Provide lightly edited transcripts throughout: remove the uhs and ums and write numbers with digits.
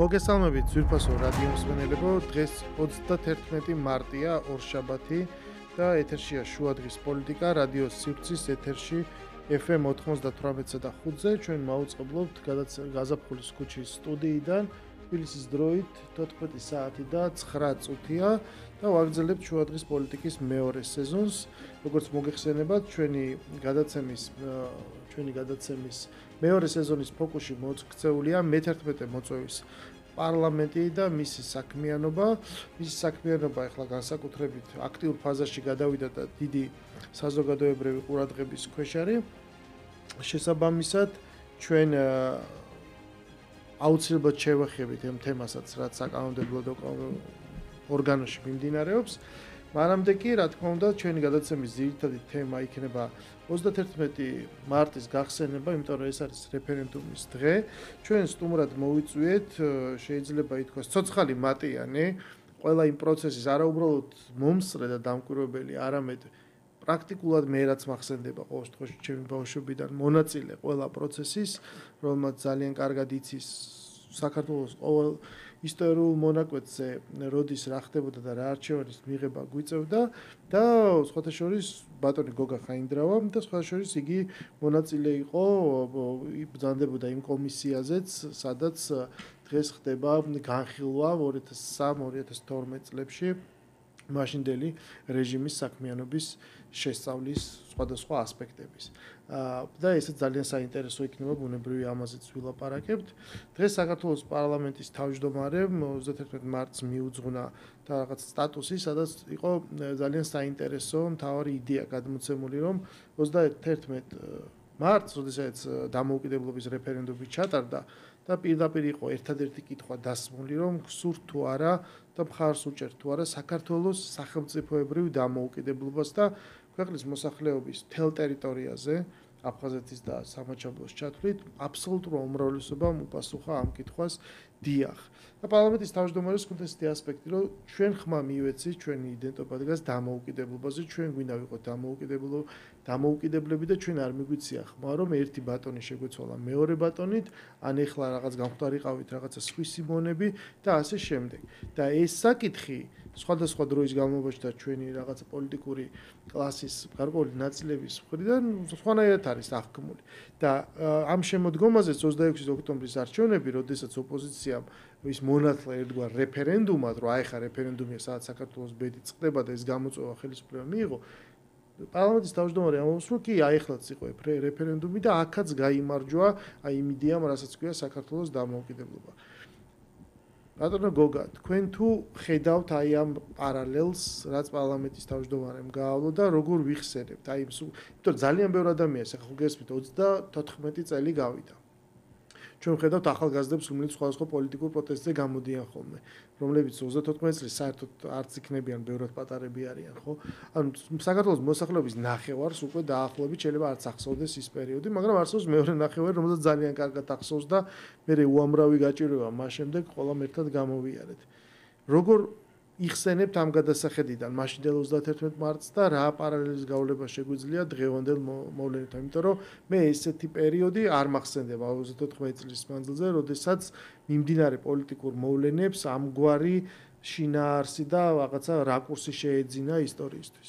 მოგესალმებით ძვირფასო რადიო მსმენელებო, დღეს 31 მარტია, ორშაბათი და ეთერშია შუადღის პოლიტიკა, რადიო სივრცის ეთერში FM 98-სა და 5-ზე ჩვენ მაუწყებლობთ გაზაფხულის ქუჩის სტუდიიდან თბილისის დროით 14 საათი და 9 წუთია და ვაგრძელებთ შუადღის პოლიტიკის მეორე სეზონს. როგორც მოგეხსენებათ, ჩვენი გადაცემის მეორე სეზონის ფოკუსში მოქცეულია მე-11 მოწვევის პარლამენტი და მისი საქმიანობა. მისი საქმიანობა ახლა განსაკუთრებით აქტიურ ფაზაში გადავიდა და დიდი საზოგადოებრივი ყურადღების ქვეშ არის. შესაბამისად, ჩვენ აუცილებლად შევეხებით ამ თემასაც, რაც საკანონმდებლო ორგანოში მიმდინარეობს. მანამდე კი, რა თქმა უნდა, ჩვენი გადაცემის ძირითადი თემა იქნება 31 მარტის გახსენება, იმიტომ რომ ეს არის რეფერენდუმის დღე. ჩვენ სტუმრად მოვიწვიეთ, შეიძლება ითქვას, ცოცხალი მატიანე, ყველა იმ პროცესის არაუბრალოდ მომსწრე და დამკვირვებელი, არამედ პრაქტიკულად მე რაც მახსენდება ყოველ შემთხვევაში ჩემი ბავშვობიდან მონაწილე ყველა პროცესის, რომელმაც ძალიან კარგად იცის საქართველოს ყოველ ისტორიულ მონაკვეთზე როდის რა ხდებოდა და რა არჩევანის მიღება გვიწევდა და სხვათა შორის ბატონი გოგა ხაინდრავა და სხვათა შორის იგი მონაწილე იყო, ბრძანდებოდა იმ კომისიაზეც, სადაც დღეს ხდება განხილვა 2003-2012 წლებში მაშინდელი რეჟიმის საქმიანობის შესწავლის სხვადასხვა ასპექტების. და ესეც ძალიან საინტერესო იქნება, ბუნებრივია ამაზეც ვილაპარაკებთ. დღეს საქართველოს პარლამენტის თავმჯდომარემ 31 მარტს მიუძღვნა და რაღაც სტატუსი, სადაც იყო ძალიან საინტერესო მთავარი იდეა გადმოცემული, რომ 31 მარტს, როდესაც დამოუკიდებლობის რეფერენდუმი ჩატარდა და პირდაპირ იყო ერთადერთი კითხვა დასმული, რომ გსურთ თუ არა და მხარს უჭერთ თუ არა საქართველოს სახელმწიფოებრივ დამოუკიდებლობას და ქვეყნის მოსახლეობის მთელ ტერიტორიაზე, აფხაზეთის და სამაჩაბლოს ჩათვლით, აბსოლუტურ უმრავლესობამ უპასუხა ამ კითხვას დიახ. და პარლამენტის თავმჯდომარეს ჰქონდა ესეთი ასპექტი, რომ ჩვენ ხმა მივეცით ჩვენი იდენტობა დგას დამოუკიდებლობაზე, ჩვენ გვინდა ვიყოთ დამოუკიდებლები და ჩვენ არ მიგვიცია ხმა, რომ ერთი ბატონი შეგვეცვალა მეორე ბატონით, ან ეხლა რაღაც გამხდარიყავით რაღაცა სხვისი მონები და ასე შემდეგ. და ეს საკითხი სხვადასხვა დროის განმავლობაში და ჩვენი რაღაცა პოლიტიკური კლასის გარკვეული ნაწილების მხრიდან სხვანაირად არის აღქმული. და ამ შემოდგომაზე 26 ოქტომბრის არჩევნები, როდესაც ოპოზიციამ ის მონათლა ერთგვარ რეფერენდუმად, რომ აი ხა რეფერენდუმია, სადაც საქართველოს ბედი წყდება და ეს გამოწვევა ხელისუფლება მიიღო, პარლამენტის თავმჯდომარე ამბობს, რომ კი აი ხლაც იყო რეფერენდუმი და აქაც გაიმარჯვა აი იმ იდეამ, რასაც ქვია საქართველოს დამოუკიდებლობა. ბატონო გოგა, თქვენ თუ ხედავთ აი ამ პარალელს, რაც პარლამენტის თავმჯდომარემ გაავლო და როგორ ვიხსენებთ? აი, იმიტომ ძალიან ბევრი ადამიანს ახლა გესმით 34 წელი გავიდა. ჩვენ ხედავთ ახალგაზრდებს, რომლებიც სხვადასხვა პოლიტიკურ პროტესტზე გამოდიან ხოლმე, რომლებიც 34 წლის საერთოდ არც იქნებიან, ბევრად პატარები არიან, ხო? ანუ საქართველოს მოსახლეობის ნახევარს უკვე დაახლოებით შეიძლება არც ახსოვდეს ის პერიოდი, მაგრამ არსებობს მეორე ნახევარი, რომელსაც ძალიან კარგად ახსოვს და მე უამრავი გაჭირვება მას შემდეგ ყველამ ერთად გამოვიარეთ. როგორ იხსენებთ ამ გადასახედიდან მაშინდელ 31 მარტს და რა პარალელის გავლება შეგვიძლია დღევანდელ მოვლენებთან, იმიტომ რომ მე ესეთი პერიოდი არ მახსენდება 34 წლის მანძილზე, როდესაც მიმდინარე პოლიტიკურ მოვლენებს ამგვარი შინაარსი და რაღაცა რაკურსი შეეძინა ისტორიისთვის.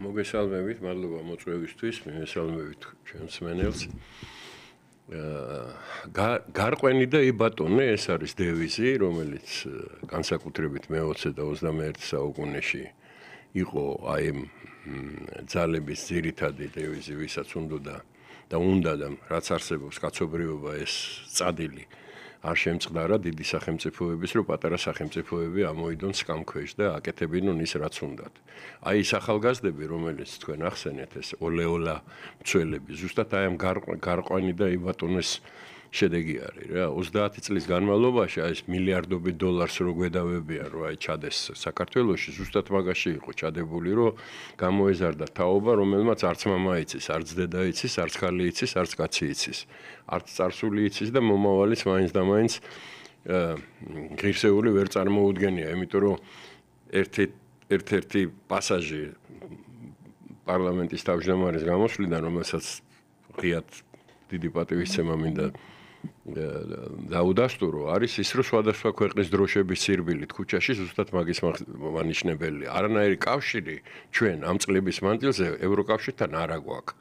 მოგესალმებით, მადლობა მოწვევისთვის, მივესალმებით ჩვენ მსმენელს. გარყვენი და იბატონე ეს არის დევიზი, რომელიც განსაკუთრებით მე-20 და 21 საუკუნეში იყო აი ძალების ძირითადი დევიზი, ვისაც უნდა და რაც არსებობს კაცობრიობა ეს წადილი არ შემწყდარა დიდი სახელმწიფოების, რომ პატარა სახელმწიფოები ამოიდონ სკამქვეშ და აკეთებინონ ის რაც უნდათ. აი ეს ახალგაზრდები, რომელიც თქვენ ახსენეთ, ეს ოლეოლა მცველები, ზუსტად აი ამ გარყვენი და იბატონეს შედეგი არის რა. 30 წლის განმავლობაში აი ეს მილიარდობით დოლარს რო გვედავებიან, რომ აი ჩადეს საქართველოში, ზუსტად მაგაში იყო ჩადებული, რომ გამოეზარდა თაობა, რომელმაც არც მამა იცის, არც დედა იცის, არც ხალი იცის, არც კაცი იცის. არც წარსული იცის და მომავალიც მაინც და მაინც ღირსეული ვერ წარმოუდგენია, იმიტომ რომ ერთ-ერთი პასაჟი პარლამენტის თავმჯდომარის გამოსვლიდან, რომელსაც ღიად დიდი პატივისცემა მინდა დაუდასტურო არის ის, რომ სხვადასხვა ქვეყნის დროშების სირბილით ქუჩაში ზუსტად მაგის მანიშნებელია. არანაირი კავშირი ჩვენ ამ წლების მანძილზე ევროკავშირთან არ აგვაქვს.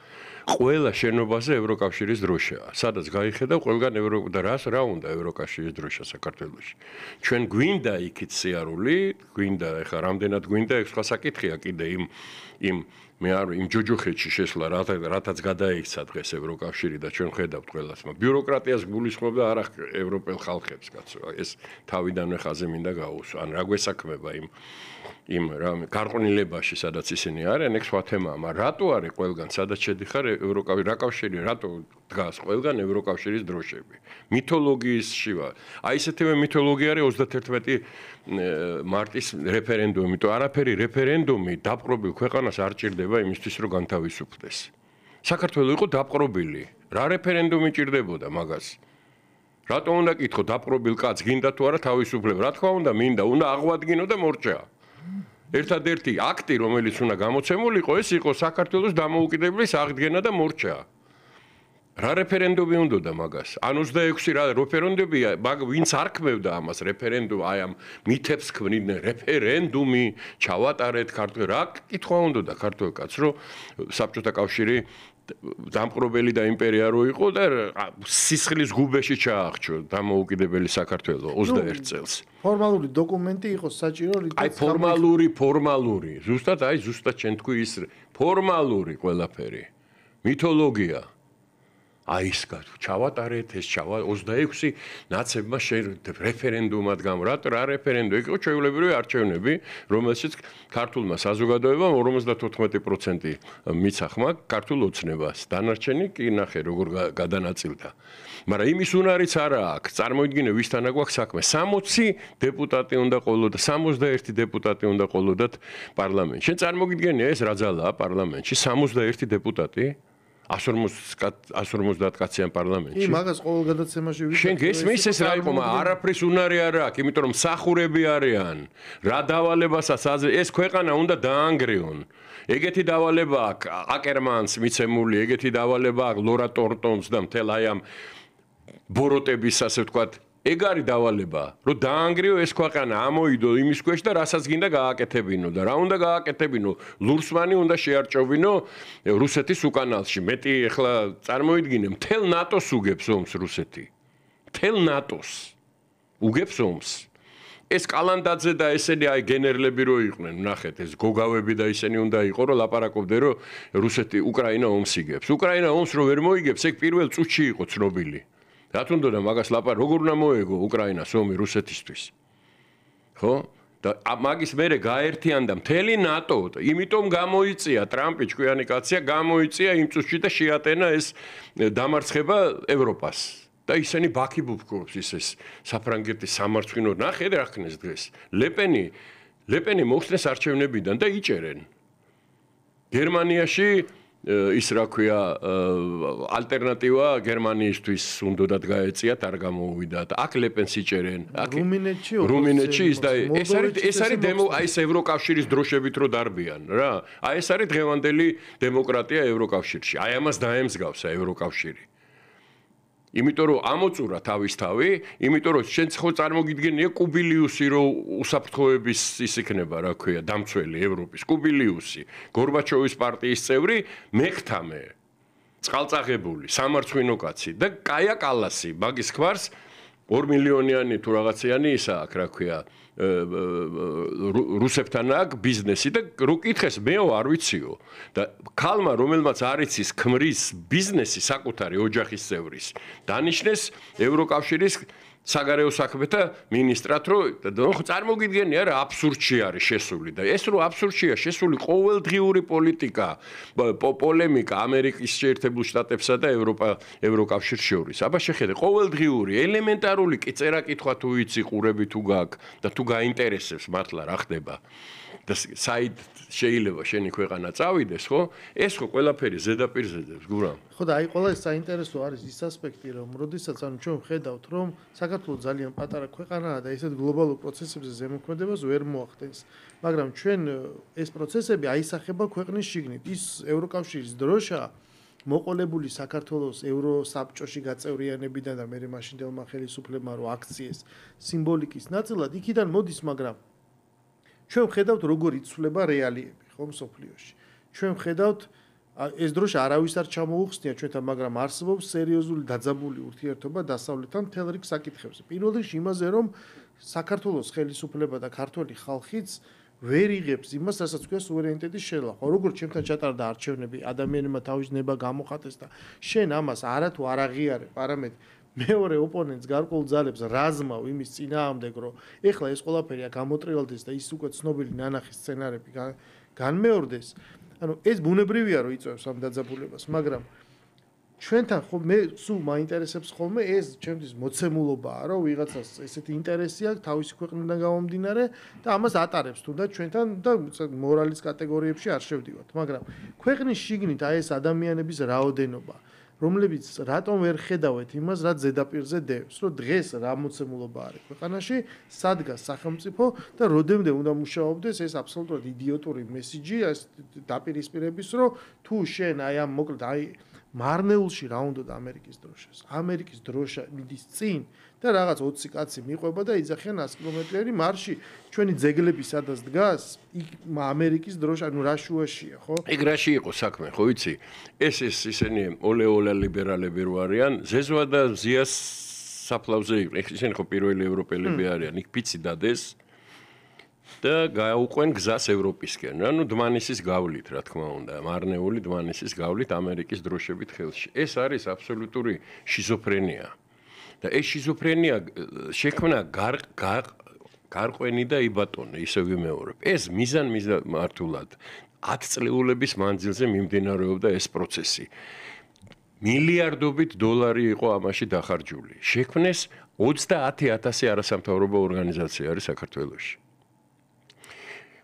ყველა შენობაზე ევროკავშირის დროშაა. სადაც გაიხედა ყველგან და რა უნდა ევროკავშირის დროშა საქართველოში. ჩვენ გვინდა იქით სიარული, გვინდა ეხლა რამდენად გვინდა ეს სხვა საკითხია კიდე იმ ჯოჯოხეთში შესვლა რათაც გადაიქცა დღეს ევროკავშირი და ჩვენ ხედავთ ყველას, მაგრამ ბიუროკრატიას გულისხმობდა არა ევროპელ ხალხებს, კაცო. ეს თავიდანვე ხაზე მინდა გაუსვა. ან რა გვესაქმება იმ გარყვნილებაში, სადაც ისინი არიან, ეგ სხვა თემაა, მაგრამ რატო არის ყველგან, სადაც შედიხარ ევროკავშირი, რატო დგას ყველგან ევროკავშირის დროშები? მითოლოგიისში ვარ. აი ესეთივე მითოლოგია არის 31 მარტის რეფერენდუმი, თუ არაფერი რეფერენდუმი დაპყრობილ ქვეყანას არ ჭირდება იმისთვის, რომ განთავისუფლდეს. საქართველოს იყო დაპყრობილი. რა რეფერენდუმი ჭირდებოდა მაგას? რატო უნდა კითხო დაპყრობილ კაცს გინდა თუ არა თავისუფლება? რა თქმა უნდა, მინდა, უნდა აღვადგინო და მორჩა. ერთადერთი აქტი, რომელიც უნდა გამოცემულიყო, ეს იყო საქართველოს დამოუკიდებლობის აღდგენა და მორჩა. რა რეფერენდუმი უნდოდა მაგას? ან 26 რა რეფერენდუმია, ვინც არ ქმევდა ამას რეფერენდუმ, აი ამ მითებს ქმნიდნენ რეფერენდუმი, ჩავატარეთ ქართულ რა კითხვა უნდოდა ქართულ კაცს, რომ საბჭოთა კავშირი დამპყრობელი და იმპერია რო იყო და სისხლის გუბეში ჩაახჩო დამოუკიდებელი საქართველო 21 წელს. ფორმალური დოკუმენტი იყოს საჭირო, აი ფორმალური, ზუსტად ჩვენ თქვი ის ფორმალური ყველაფერი. მითოლოგია. აი ის ჩავატარეთ ეს 26 ნაცებმა რეფერენდუმად რა რეფერენდუმი იყო ჩვეულებრივი არჩევნები, რომელშიც ქართულმა საზოგადოებამ 54% მიცა ხმა ქართულ ოცნებას. დანარჩენი კი ნახე როგორ გადანაწილდა. მაგრამ იმის უნარიც არა აქვს. წარმოიდგინე ვისთან აგვაქვს საქმე. 60 დეპუტატი უნდა ყოლოდა, 61 დეპუტატი უნდა ყოლოდათ პარლამენტში. შენ წარმოგიდგენია ეს რა ძალაა პარლამენტში 61 დეპუტატი? 150 კაციან პარლამენტში. მაგას ყოველ გადაცემაში ვიტყვი. შენ გესმის ეს რა იყო, მაგრამ არაფრის უნარი არ აქვს, იმიტომ რომ მსახურები არიან. რა დავალებასაც ეს ქვეყანა უნდა დაანგრიონ. ეგეთი დავალება აქვს აკერმანს მიცემული, ეგეთი დავალება აქვს ლორა ტორტონს და მთელ აი ამ ბოროტების ასე ვთქვათ ეგ არის დავალება, რომ დაანგრიო ეს ქვეყანა, ამოიდო იმის ქვეშ და რასაც გინდა გააკეთებინო და რა უნდა გააკეთებინო, ლურსმანი უნდა შეარჭოვინო რუსეთის უკანალში. მეტი ეხლა წარმოიდგინე, მთელ ნატოს უგებს ომს რუსეთი. მთელ ნატოს უგებს ომს. ეს კალანდაძე და ესენი აი გენერლები რო იყვნენ, ნახეთ, ეს გოგავები და ისინი უნდა იყო, რომ ლაპარაკობდნენ, რომ რუსეთი უკრაინა ომს იგებს. უკრაინა ომს რო ვერ მოიგებს, ეგ პირველ წუთში იყო ცნობილი. რა თუნდა და მაგას როგორ უნდა მოეგო უკრაინას ომი რუსეთისთვის? ხო? და მაგის მერე გაერთიანდა მთელი ნატო, იმიტომ გამოიწია ტრამპი ჭკვიანი კაცია, გამოიწია იმ წუთში და შეატენა ეს დამარცხება ევროპას. და ისინი ბაქი ბუბკობს ის საფრანგეთის სამარცხინო ნახე რა ხნეს დღეს. ლეპენი მოხსნეს არჩევნებიდან და იჭერენ. გერმანიაში ის რა ქვია ალტერნატივა გერმანიისთვის უნდათ გაეწიათ არ გამოუვიდათ. აქ ლეპენს იჭერენ. რუმინეთში ის და ეს არის აი ეს ევროკავშირის დროშებით რო დარბიან რა. აი ეს არის დღევანდელი დემოკრატია ევროკავშირში. აი ამას დაემსგავსა ევროკავშირი. იმიტომ რომ ამოწურა თავისთავი, იმიტომ რომ შენ ხო წარმოგიდგენია კუბილიუსი რო უსაფრთხოების ის იქნება, რა ქვია, დამცველი ევროპის კუბილიუსი, გორბაჩოვის პარტიის წევრი, მეხთამე, წყალწაღებული, სამარცხვინო კაცი და კაია კალასი, მაგის ხვარს 2 მილიონიანი თუ რაღაციანი ისა აქ, რა ქვია, რუსებთან აქ ბიზნესი და რო კითხეს მეო არ ვიციო და ქალმა რომელმაც არ იცის ქმრის ბიზნესი საკუთარი ოჯახის წევრის დანიშნეს ევროკავშირის საგარეო საქმეთა მინისტრად რომ წარმოგიდგენია რა აბსურდში არის შესული და ეს რო აბსურდშია შესული ყოველდღიური პოლიტიკა პოლემიკა ამერიკის შეერთებულ შტატებსა და ევროკავშირს შორის აბა შეხედე ყოველდღიური ელემენტარული კი წერა კითხვა თუ იცი ყურები თუ გაქვს და თუ გაინტერესებს მართლა რა ხდება და საით შეიძლება შენი ქვეყანა წავიდეს ხო ეს ხო ყველაფერი ზედაპირზე ძებს გურამ ხო და აი ყველა ეს საინტერესო არის ის ასპექტი რომ როდესაც ანუ ჩვენ ვხედავთ რომ საქართველოს ძალიან პატარა ქვეყანაა და ესეთ გლობალურ პროცესებზე ზემოქმედებას ვერ მოახდენს მაგრამ ჩვენ ეს პროცესები აისახება ქვეყნის შიგნით ის ევროკავშირის დროშა მოყოლებული საქართველოს ევროსაბჭოში გაწევრიანებიდან და მე მაშინდელმა ხელისუფლებმა რო აქციეს სიმბოლიკის ნაწილად იქიდან მოდის, მაგრამ ჩვენ ვხედავთ როგორ იცვლება რეალიები, ხო, მსოფლიოში. ჩვენ ვხედავთ ეს დროში არავის არ ჩამოუხსნია ჩვენთან, მაგრამ არსებობს სერიოზული დაძაბული ურთიერთობა დასავლეთთან მთელ რიგ საკითხებზე. პირველ რიგში იმაზე, რომ საქართველოს ხელისუფლება და ქართველი ხალხიც ვერ იღებს იმას, რასაც ქვია სუვერენიტეტის შელა. ხო, როგორც ჩემთან ჩატარდა არჩევნები, ადამიანებმა თავის ნება გამოხატეს და შენ ამას არათუ არ აღიარებ, არამედ მეორე ოპონენტს გარკვეულ ძალებს რაზმავ იმის წინააღმდეგ, რომ ეხლა ეს ყველაფერი გამოტრიალდეს და ის უკვე ცნობილი ნანახის სცენარები განმეორდეს. ანუ ეს ბუნებრივია, რომ იწვევს ამ დაძაბულებას, მაგრამ ჩვენთან ხო მე სულ მაინტერესებს ხოლმე ეს ჩემთვის მოცემულობაა, რომ ვიღაცას ესეთი ინტერესი აქვს თავისი ქვეყნიდან გამომდინარე და ამას ატარებს თუნდაც ჩვენთან და მორალის კატეგორიებში არ შევდივართ, მაგრამ ქვეყნის შიგნით აი ეს ადამიანების რაოდენობა, რომლებიც რატომ ვერ ხედავთ იმას, რაც ზედაპირზე დევს, რომ დღეს რა მოცემულობა არის ქვეყანაში, სადგას სახელმწიფო და როდემდე უნდა მუშაობდეს ეს აბსოლუტურად იდიოტური მესიჯი, ეს დაპირისპირების, რომ თუ შენ აი ამ მოკლედ აი მარნეულში რა უნდა და ამერიკის დროშას. ამერიკის დროშა მიდის წინ და რაღაც 20 კაცი მიყვება და იძახიან 100 კილომეტრიანი მარში. ჩვენი ძეგლები სადაც დგას, იქ ამერიკის დროშა, ანუ რა შუაშია, ხო? ეგ რაში იყო საქმე, ხო იცი? ეს ისინი ოლე ლიბერალები რო არიან, ზეზვა და ზიას საფლავზე იყო. ისინი ხო პირველი ევროპელები არიან, იქ ფიცი დადეს. და გაუყვენ გზას ევროპისკენ. ანუ დმანისის გავლით, რა თქმა უნდა, მარნეული დმანისის გავლით ამერიკის დროშებით ხელში. ეს არის აბსოლუტური შიზოფრენია. და ეს შიზოფრენია შექმნა გარყვენი და იბატონე, ისე ვიმეორებ. ეს მიზანმართულად 10 წლეულების მანძილზე მიმდინარეობდა ეს პროცესი. მილიარდობით დოლარი იყო ამაში დახარჯული. შექმნეს 30,000 არასამთავრობო ორგანიზაცია არის საქართველოში.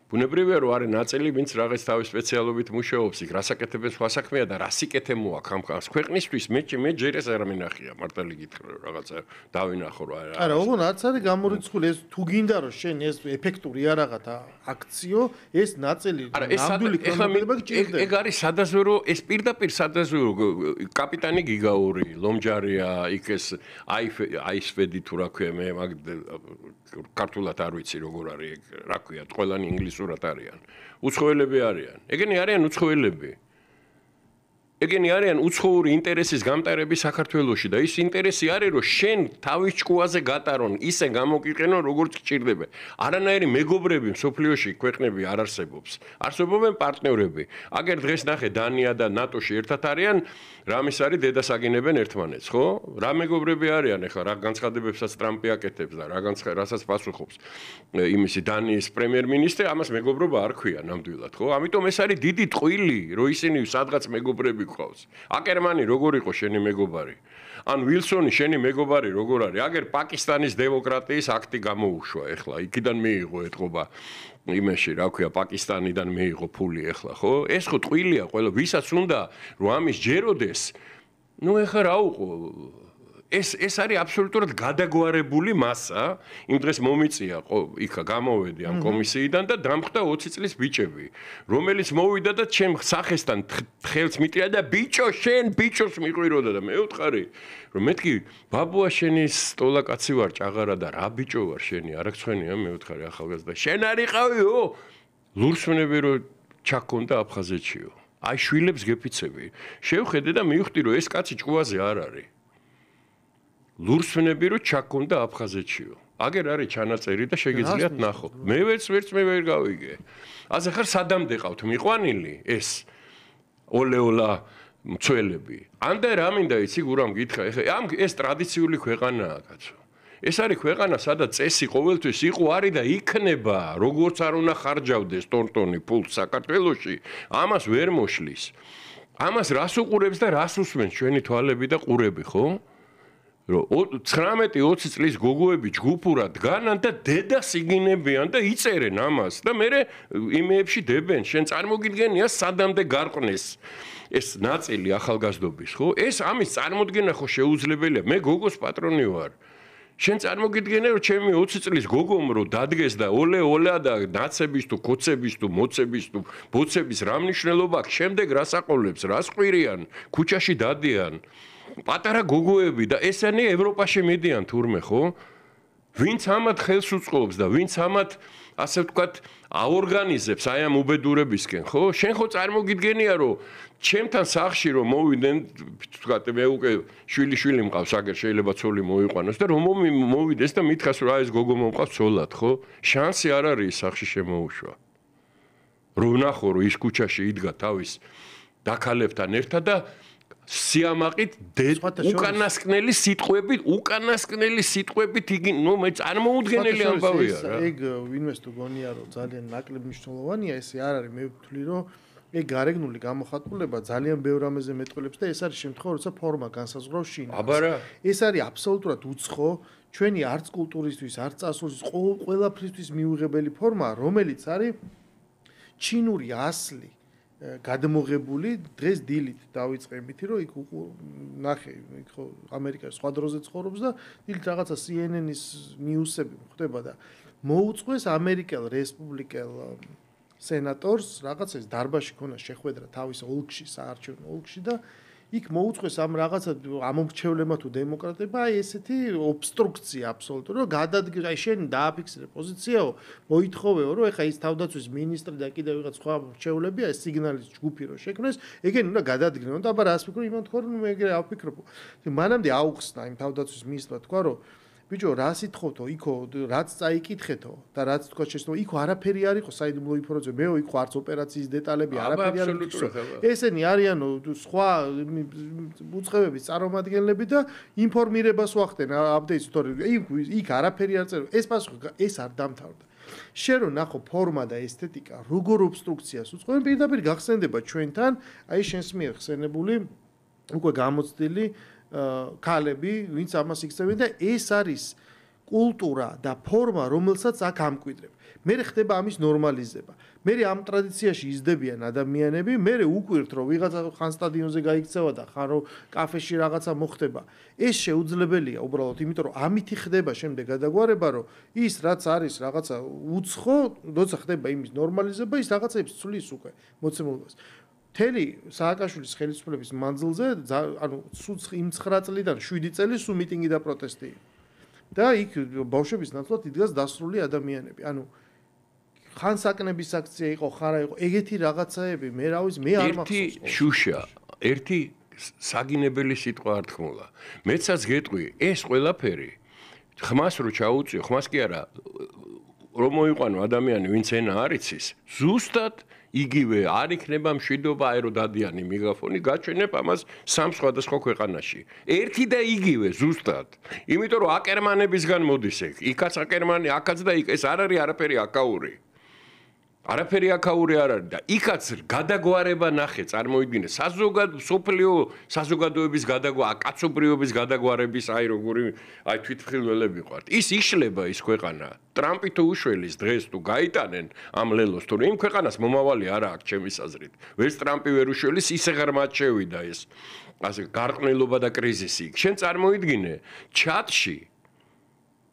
ბუნებრივია, რომ არის ნაწილი, ვინც რაღაც თავის სპეციალობით მუშაობს, იქ რასაკეთებენ სხვა საქმეა და რა სიკეთე მოაქვს ამ ქვეყნისთვის. მე ჯერ ეს არ მინახია, მართალი გითხრა, რაღაცა დავინახო რა. არა, ოღონდ არც არის გამორიცხული ეს თუ გინდა რომ შენ ეს ეფექტური არაღათა აქციო, ეს ნაწილი ნამდვილი კრონოლოგია გჭირდება. ეგ არის სადაზვერო, ეს პირდაპირ სადაზვერო კაპიტანი გიგაური, ლომჯარია, იქ ეს აისფედი თუ რა ქვია, მე ქართულად არ ვიცი როგორ არის, რა ქვია, ყველანი ინგლისურად არიან. უცხოელები არიან. ეგენი არიან უცხოელები. ეგენი არიან უცხოური ინტერესის გამტარები საქართველოში და ის ინტერესი არის, რომ შენ თავის ჭკუაზე გატარონ, ისე გამოგიყენონ, როგორც გჭირდება. არანაირი მეგობრები მსოფლიოში ქვეყნები არ არსებობს. არსებობენ პარტნიორები. აგერ დღეს ნახე დანია და ნატოში ერთად არიან, რამის არის დედას აგინებენ ერთმანეთს, ხო? რა მეგობრები არიან ახლა, რა განცხადებებსაც ტრამპი აკეთებს და რასაც პასუხობს იმისი დანიის პრემიერ-მინისტრი, ამას მეგობრობა არ ქვია ნამდვილად, ხო? ამიტომ ეს არის დიდი ტყვილი, რომ ისინი სადღაც მეგობრები ყავს. აკერმანი როგორ იყო შენი მეგობარი? ან ვილსონი შენი მეგობარი როგორ არის? აგერ პაკისტანის დემოკრატიის აქტი გამოუშვა ეხლა, იქიდან მიიღო ეთყობა იმაში, რა ქვია, პაკისტანიდან მიიღო ფული ეხლა, ხო? ეს ხო ტყვილია ყველა, ვისაც უნდა რომ ამის ჯეროდეს. ნუ ეხლა რა უყო? ეს არის აბსოლუტურად გადაგვარებული მასა. იმ დღეს მომიწია, იქა გამოვედი ამ კომისიიდან და დამხვდა 20 წლის ბიჭები, რომელიც მოვიდა და ჩემ სახესთან ხელს მიტრია და ბიჭო, შენ ბიჭოს მიყვიროდა და მე ვთხარი, რომ მეთქი ბაბუა შენი სტოლაკაცი ვარ, ჭაღარა და რა ბიჭო ვარ შენი, არაქცხვენია, მე ვთხარი ახალგაზრდა. შენ არ იყავიო? ლურსმნები რო ჩაქონდა აფხაზეთშიო. აი შვილებს გეფიცები. შევხედე და მივხვდი, რომ ეს კაცი ჭკუაზე არ არის. ლურსმნები რო ჩაქონდა აფხაზეთშიო. აგერ არის ჩანაწერი და შეგიძლიათ ნახო. მე ვერც მე ვერ გავიგე. ასე ხარ სადამდე ყავთ მიყვანილი ეს ოლეოლა მცველები. ამდე რა მინდა იცი გურამ გითხრა, ეხლა ეს ტრადიციული ქვეყანაა კაცო. ეს არის ქვეყანა, სადაც წესი ყოველთვის იყო არის და იქნება, როგორც არ უნდა ხარჯავდეს ტორტონი ფულს საქართველოში, ამას ვერ მოშლის. ამას რას უყურებს და რას უსმენს ჩვენი თვალები და ყურები, ხო? რომ 19-20 წლის გოგოები ჯგუფურად დგანან და დედას იგინებიან და იწერენ ამას და მე იმეებში დებენ, შენ წარმოგიდგენია სადამდე გარყნეს ეს ნაწილი ახალგაზრდობის, ხო? ეს ამის წარმოდგენა ხო შეუძლებელია. მე გოგოს პატრონი ვარ. შენ წარმოგიდგენე რომ ჩემი 20 წლის გოგომ რო დადგეს და ოლე და ნაცების თუ კოცების თუ მოცების თუ ბოცების რა მნიშვნელობა აქვს შემდეგ რას აყოლებს რას ყვირიან ქუჩაში დადიან პატარა გოგოები და ესენი ევროპაში მიდიან თურმე ხო ვინც ამათ ხელს უწყობს და ვინც ამათ ასე ვთქვათ აორგანიზებს აი ამ უბედურებისკენ ხო შენ ხო წარმოგიდგენია რომ ჩემთან სახში რომ მოვიდნენ ვთქვათ მე უკვე შვილი მყავს აგერ შეიძლება ცოლი მოიყვანოს და რომ მოვიდეს და მითხას რომ აი ეს გოგო მომყავს ცოლად ხო შანსი არ არის სახში შემოუშვა რომ ნახო რომ ის ქუჩაში იდგა თავის დაქალებთან ერთად და სიამაყით უკანასკნელი სიტყვებით იგი ნუ მე წარმოუდგენელი ამბავია რა ეგ ვინმეს თუ გონია რომ ძალიან ნაკლებ მნიშვნელოვანია ესე არ არის მე ვთვლი რომ ეგ გარეგნული გამოხატულება ძალიან ბევრ რამეზე მეტყველებს და ეს არის შემთხვევა როცა ფორმა განსაზღვრავს შინაგანს ეს არის აბსოლუტურად უცხო ჩვენი არც კულტურისთვის არც წარსულის ყველაფრისთვის მიუღებელი ფორმა რომელიც არის ჩინური ასლი გადმოღებული დღეს დილით დავიწყე იმითი რომ იქ ნახე იქ ხო ამერიკაში სხვა დროზე ცხოვრობს და დილით რაღაცა CNN-ის ნიუსები ხდება და მოუწყვეს ამერიკელ რესპუბლიკელ სენატორს რაღაცა ეს დარბაზში ქონა შეხვედრა თავის ოლქში საარჩევნო ოლქში და იქ მოუწყვეს ამ რაღაცა ამომრჩევლებმა თუ დემოკრატებმა აი ესეთი ობსტრუქცია აბსოლუტური რომ გადადგეს აი შენ დააფიქსირე პოზიციაო მოითხოვეო რომ ეხა ის თავდაცვის მინისტრი და კიდევ ვიღაც სხვა მრჩევლებია ეს სიგნალის ჯგუფი რომ შექმნეს ეგენი უნდა გადადგინონ და აბა რას ფიქრო იმან თქვა რომ მე ეგრე ავფიქრობ მანამდე აუხსნა იმ თავდაცვის მინისტრმა თქვა რომ ბიჭო რა სიტყვოთო იქო რაც წაიკითხეთო და რაც თქვა შეცდომა იქო არაფერი არ იყო საიდუმლო ინფორმაცია მეო იქო არც ოპერაციის დეტალები არაფერი არ იყო ესენი არიანო სხვა უწყებების წარმომადგენლები და ინფორმირებას ვახდენ აპდეიტს თორე იქ არაფერი არ წერო ეს პასუხი ეს არ დამთავრდა შენ რო ნახო ფორმა და ესთეტიკა როგორ ობსტრუქციას უწყობენ პირდაპირ გახსენდება ჩვენთან აი შენს მიერ ხსენებული უკვე გამოცდილი ქალები, ვინც ამას იქცევენ და ეს არის კულტურა და ფორმა, რომელსაც აქ ამკვიდრებ. მე ხდება ამის ნორმალიზება. მე ამ ტრადიციაში იზრდებიან ადამიანები, მე უკვირთ რომ ვიღაცა ხან სტადიონზე გაიქცევა და ხან რომ კაფეში რაღაცა მოხდება. ეს შეუძლებელია უბრალოდ, იმიტომ რომ ამითი ხდება შემდეგ გადაგვარება, რომ ის რაც არის რაღაცა უცხო, როცა ხდება იმის ნორმალიზება, ის რაღაცებს ცვლის უკვე მოცემულობას. თელი სააკაშვილის ხელისუფლების მანძილზე ანუ იმ 9 წლიდან 7 წელი სულ მიტინგი და პროტესტი და იქ ბავშვების ნაცვლად იდგას დასრული ადამიანები ანუ ხან საკნების აქცია იყო ხარა იყო ეგეთი რაღაცაები მე რა ვიცი მე არ მახსოვს ერთი შუშა ერთი საგინებელი სიტყვა არ თქმულა მეცაც გეტყვი ეს ყველაფერი ხმას რო ჩაუწიო ხმას კი არა რომ მოიყვანო ადამიანი ვინც ენა არ იცის ზუსტად იგივე არ იქნება მშვიდობა აი რო დადიანი მეგაფონი გაჩვენებ ამას სამ სხვადასხვა ქვეყანაში ერთი და იგივე ზუსტად იმიტომ რომ აკერმანებისგან მოდის ეგ იქაც აკერმანი აქაც და იქ ეს არ არის არაფერი აკაური არაფერი აკაური არ არის და იქაც გადაგვარება ნახე წარმოიდგინე სოფლიო საზოგადოების კაცობრიობის გადაგვარების აი როგორი აი თვითმხილველები ყავთ ის იშლება ის ქვეყანა ტრამპი თუ უშველის დღეს თუ გაიტანენ ამ ლელოს თუ იმ ქვეყანას მომავალი არ აქვს ჩემის აზრით ვერც ტრამპი ვერ უშველის ისე ღრმად შევიდა ეს ასე გარყვნილობა და კრიზისი შენ წარმოიდგინე ჩატში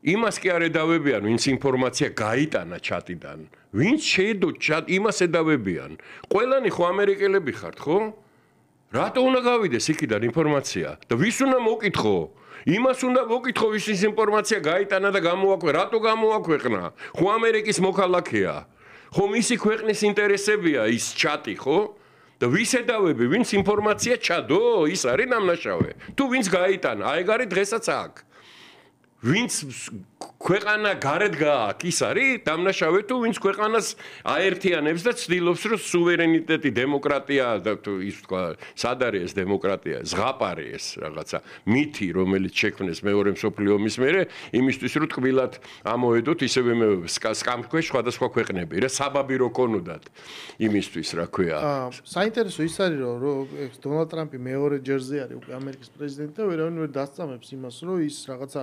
იმას კი არ ედავებიან, ვინც ინფორმაცია გაიტანა ჩატიდან. ვინც შეედო ჩატ იმას ედავებიან. ყველანი ხო ამერიკელები ხართ, ხო? რატო უნდა გავიდეს იქიდან ინფორმაცია? და ვის უნდა მოკითხო? იმას უნდა მოკითხო, ვის ის ინფორმაცია გაიტანა და გამოაქვე, რატო გამოაქვეყნა? ხო ამერიკის მოქალაქეა. ხო მისი ქვეყნის ინტერესებია ის ჩატი, ხო? და ვის ედავები, ვინც ინფორმაცია ჩადო? ის არის ნამნაშავე. თუ ვინც გაიტანა, აი ეგ არის დღესაც აქ. ვინც ქვეყანა გარეთ გააქვს ის არის დამნაშავე თუ ვინც ქვეყანას აერთიანებს და ცდილობს რომ სუვერენიტეტი დემოკრატია და თუ ის თქვა სად არის ეს დემოკრატია ზღაპარი ეს რაღაცა მითი რომელიც შექმნეს მეორე მსოფლიო ომის მერე იმისთვის რომ ტკბილად ამოედოთ ისევე მე სკამქვეშ სხვადასხვა ქვეყნები რა საბაბი რო ქონოდათ იმისთვის რა ქვია საინტერესო ის არის რომ დონალდ ტრამპი მეორე ჯერზე არის უკვე ამერიკის პრეზიდენტი და ვერავინ ვერ დასწამებს იმას რომ ის რაღაცა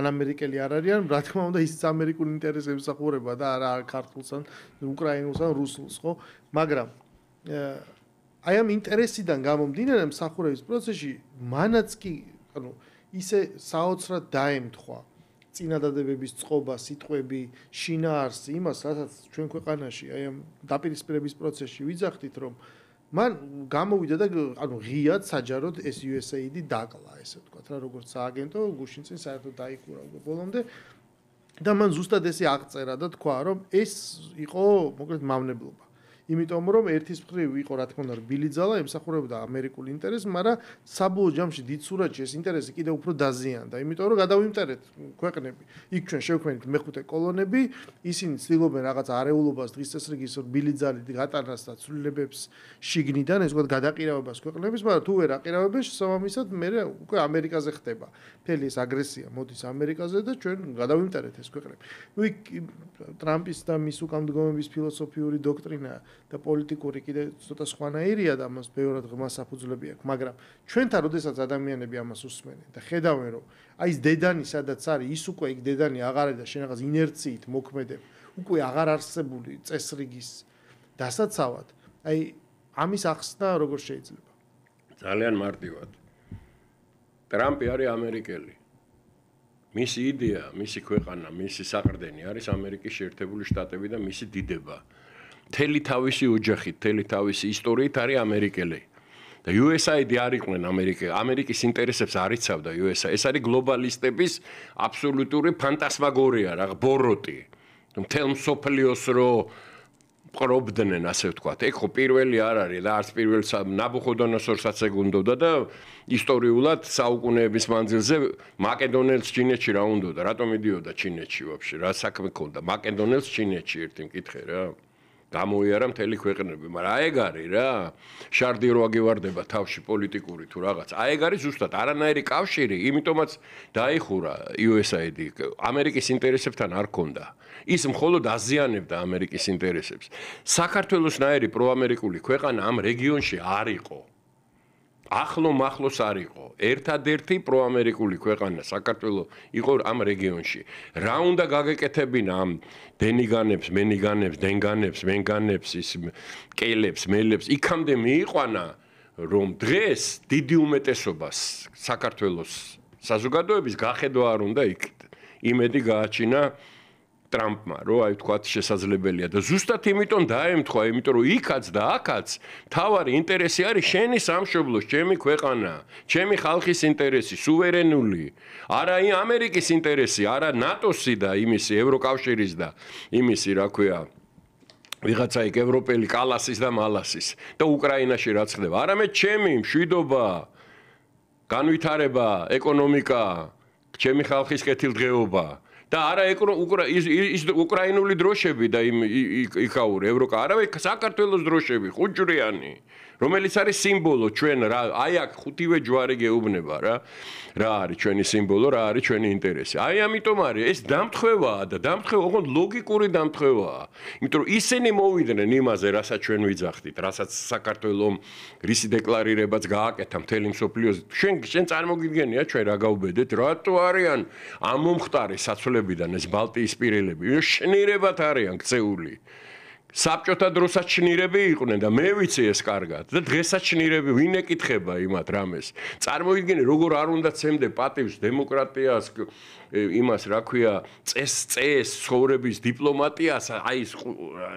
ამერიკელი არ არიან, რა თქმა უნდა, ის ამერიკულ ინტერესებს ახურება და არა ქართულს ან უკრაინულს ან რუსულს, ხო? მაგრამ აი ამ ინტერესიდან გამომდინარე მსახურების პროცესში მანაც კი, ანუ ისე საოცრად დაემთხვა წინადადებების წყობა, სიტყვები, შინაარსი იმას, რასაც ჩვენ ქვეყანაში აი ამ დაპირისპირების პროცესში ვიძახდით, რომ მან გამოვიდა და ანუ ღიად საჯაროდ ეს USAID დაკლა, ესე ვთქვათ რა, როგორც სააგენტო, გუშინ წინ საერთოდ დაიქურა უკვე ბოლომდე და მან ზუსტად ესე აღწერა და თქვა, რომ ეს იყო მოკლედ მავნებლობა. იმიტომ რომ ერთის მხრივ იყო რა თქმა უნდა რბილი ძალა, ემსახურებოდა ამერიკულ ინტერესს, მაგრამ საბოლოო ჯამში დიდ სურათში ეს ინტერესი კიდევ უფრო დაზიანდა, იმიტომ რომ გადავიმტერეთ ქვეყნები. იქ ჩვენ შევქმნით მეხუთე კოლონები, ისინი ცდილობენ რაღაც არეულობას დღის წესრიგის რბილი ძალით გატანას და ცვლილებებს შიგნიდან, ეს ვთქვათ გადაყირავებას ქვეყნების, მაგრამ თუ ვერ აყირავებენ შესაბამისად მე უკვე ამერიკაზე ხდება. მთელი ეს აგრესია მოდის ამერიკაზე და ჩვენ გადავიმტერეთ ეს ქვეყნები. ნუ იქ ტრამპის და მის უკანდგომების ფილოსოფიური დოქტრინა და პოლიტიკური კიდე ცოტა სხვანაირია და ამას ბევრად ღრმა საფუძვლები აქვს, მაგრამ ჩვენთან როდესაც ადამიანები ამას უსმენენ და ხედავენ რომ აი ეს დედანი სადაც არის, ის უკვე იქ დედანი აღარ არის და შენ რაღაც ინერციით მოქმედებ, უკვე აღარ არსებული წესრიგის დასაცავად, აი ამის ახსნა როგორ შეიძლება? ძალიან მარტივად. ტრამპი არის ამერიკელი. მისი იდეა, მისი ქვეყანა, მისი საყრდენი არის ამერიკის შეერთებული შტატები და მისი დიდება. მთელი თავისი ოჯახით, მთელი თავისი ისტორიით არის ამერიკელი. და USAID არ იყვნენ ამერიკის ინტერესებს არ იცავდა USAID. ეს არის გლობალისტების აბსოლუტური ფანტასმაგორია, რა ბოროტი. მთელ მსოფლიოს რო ყრობდნენ, ასე ვთქვათ. ეგ ხო პირველი არ არის და არც პირველ ნაბუქოდონოსორსაც ეგუნდოდა და ისტორიულად საუკუნეების მანძილზე მაკედონელს ჩინეთში რა უნდოდა? რატომ იდიოდა ჩინეთში ვაფშე? რა საქმე ქონდა მაკედონელს ჩინეთში ერთი მკითხე რა. გამოიარა მთელი ქვეყნები, მაგრამ აი ეგ არის რა. შარდი რო აგევარდება თავში პოლიტიკური თუ რაღაც. აი ეგ არის ზუსტად არანაირი კავშირი, იმიტომაც დაიხურა USAID. ამერიკის ინტერესებთან არ ქონდა. ის მხოლოდ აზიანებდა ამერიკის ინტერესებს. საქართველოსნაირი პროამერიკული ქვეყანა ამ რეგიონში არ იყო. ახლო-მახლოს არ იყო. ერთადერთი პროამერიკული ქვეყანა საქართველო იყო ამ რეგიონში. რა უნდა გაგეკეთებინა ამ დენიგანებს, მენიგანებს, დეგანებს, მენგანებს, ის კელებს, მელებს, იქამდე მიიყვანა, რომ დღეს დიდი უმეტესობას საქართველოს საზოგადოების გახედვა არ უნდა იქით. იმედი გააჩინა ტრამპმა, რომ აი თქვათ შესაძლებელია და ზუსტად იმიტომ დაემთხვა, იმიტომ რომ იქაც და აქაც თავარი ინტერესი არის შენი სამშობლოს, ჩემი ქვეყანა, ჩემი ხალხის ინტერესი, სუვერენული, არა ამერიკის ინტერესი, არა ნატოსი და იმისი ევროკავშირის და იმისი, რა ქვია, ვიღაცა იქ ევროპელი კალასის და მალასის და უკრაინაში რაც ხდება, არამედ ჩემი მშვიდობა, განვითარება, ეკონომიკა, ჩემი ხალხის კეთილდღეობა და არა ის უკრაინული დროშები და იქაური ევროკა, არავე საქართველოს დროშები, ხუჭრიანი, რომელიც არის სიმბოლო ჩვენ რა, აი აქ ხუთივე ჯვარი გეუბნება რა არის ჩვენი სიმბოლო, რა არის ჩვენი ინტერესი. აი ამიტომ არის ეს დამთხევაა და დამთხევა ოღონდ ლოგიკური დამთხევაა. იმიტომ რომ ისინი მოვიდნენ იმაზე, რასაც ჩვენ ვიძახდით, რასაც საქართველოს რისი დეკლარირებაც გააკეთა მთელი მსოფლიოს. შენ წარმოგიდგენია ჩვენ რა გავბედეთ, რატო არიან ამ მომხდარი საცვლებიდან ეს ბალტიისპირელები, შნირებად არიან ქცეული. საბჭოთა დროსაც შნირები იყვნენ და მე ვიცი ეს კარგად და დღესაც შნირები ვინ ეკითხება იმათ რამეს. წარმოიდგინე როგორ არ უნდა ცემდე პატივს დემოკრატიას იმას რა ქვია წეს ცხოვრების დიპლომატიას აი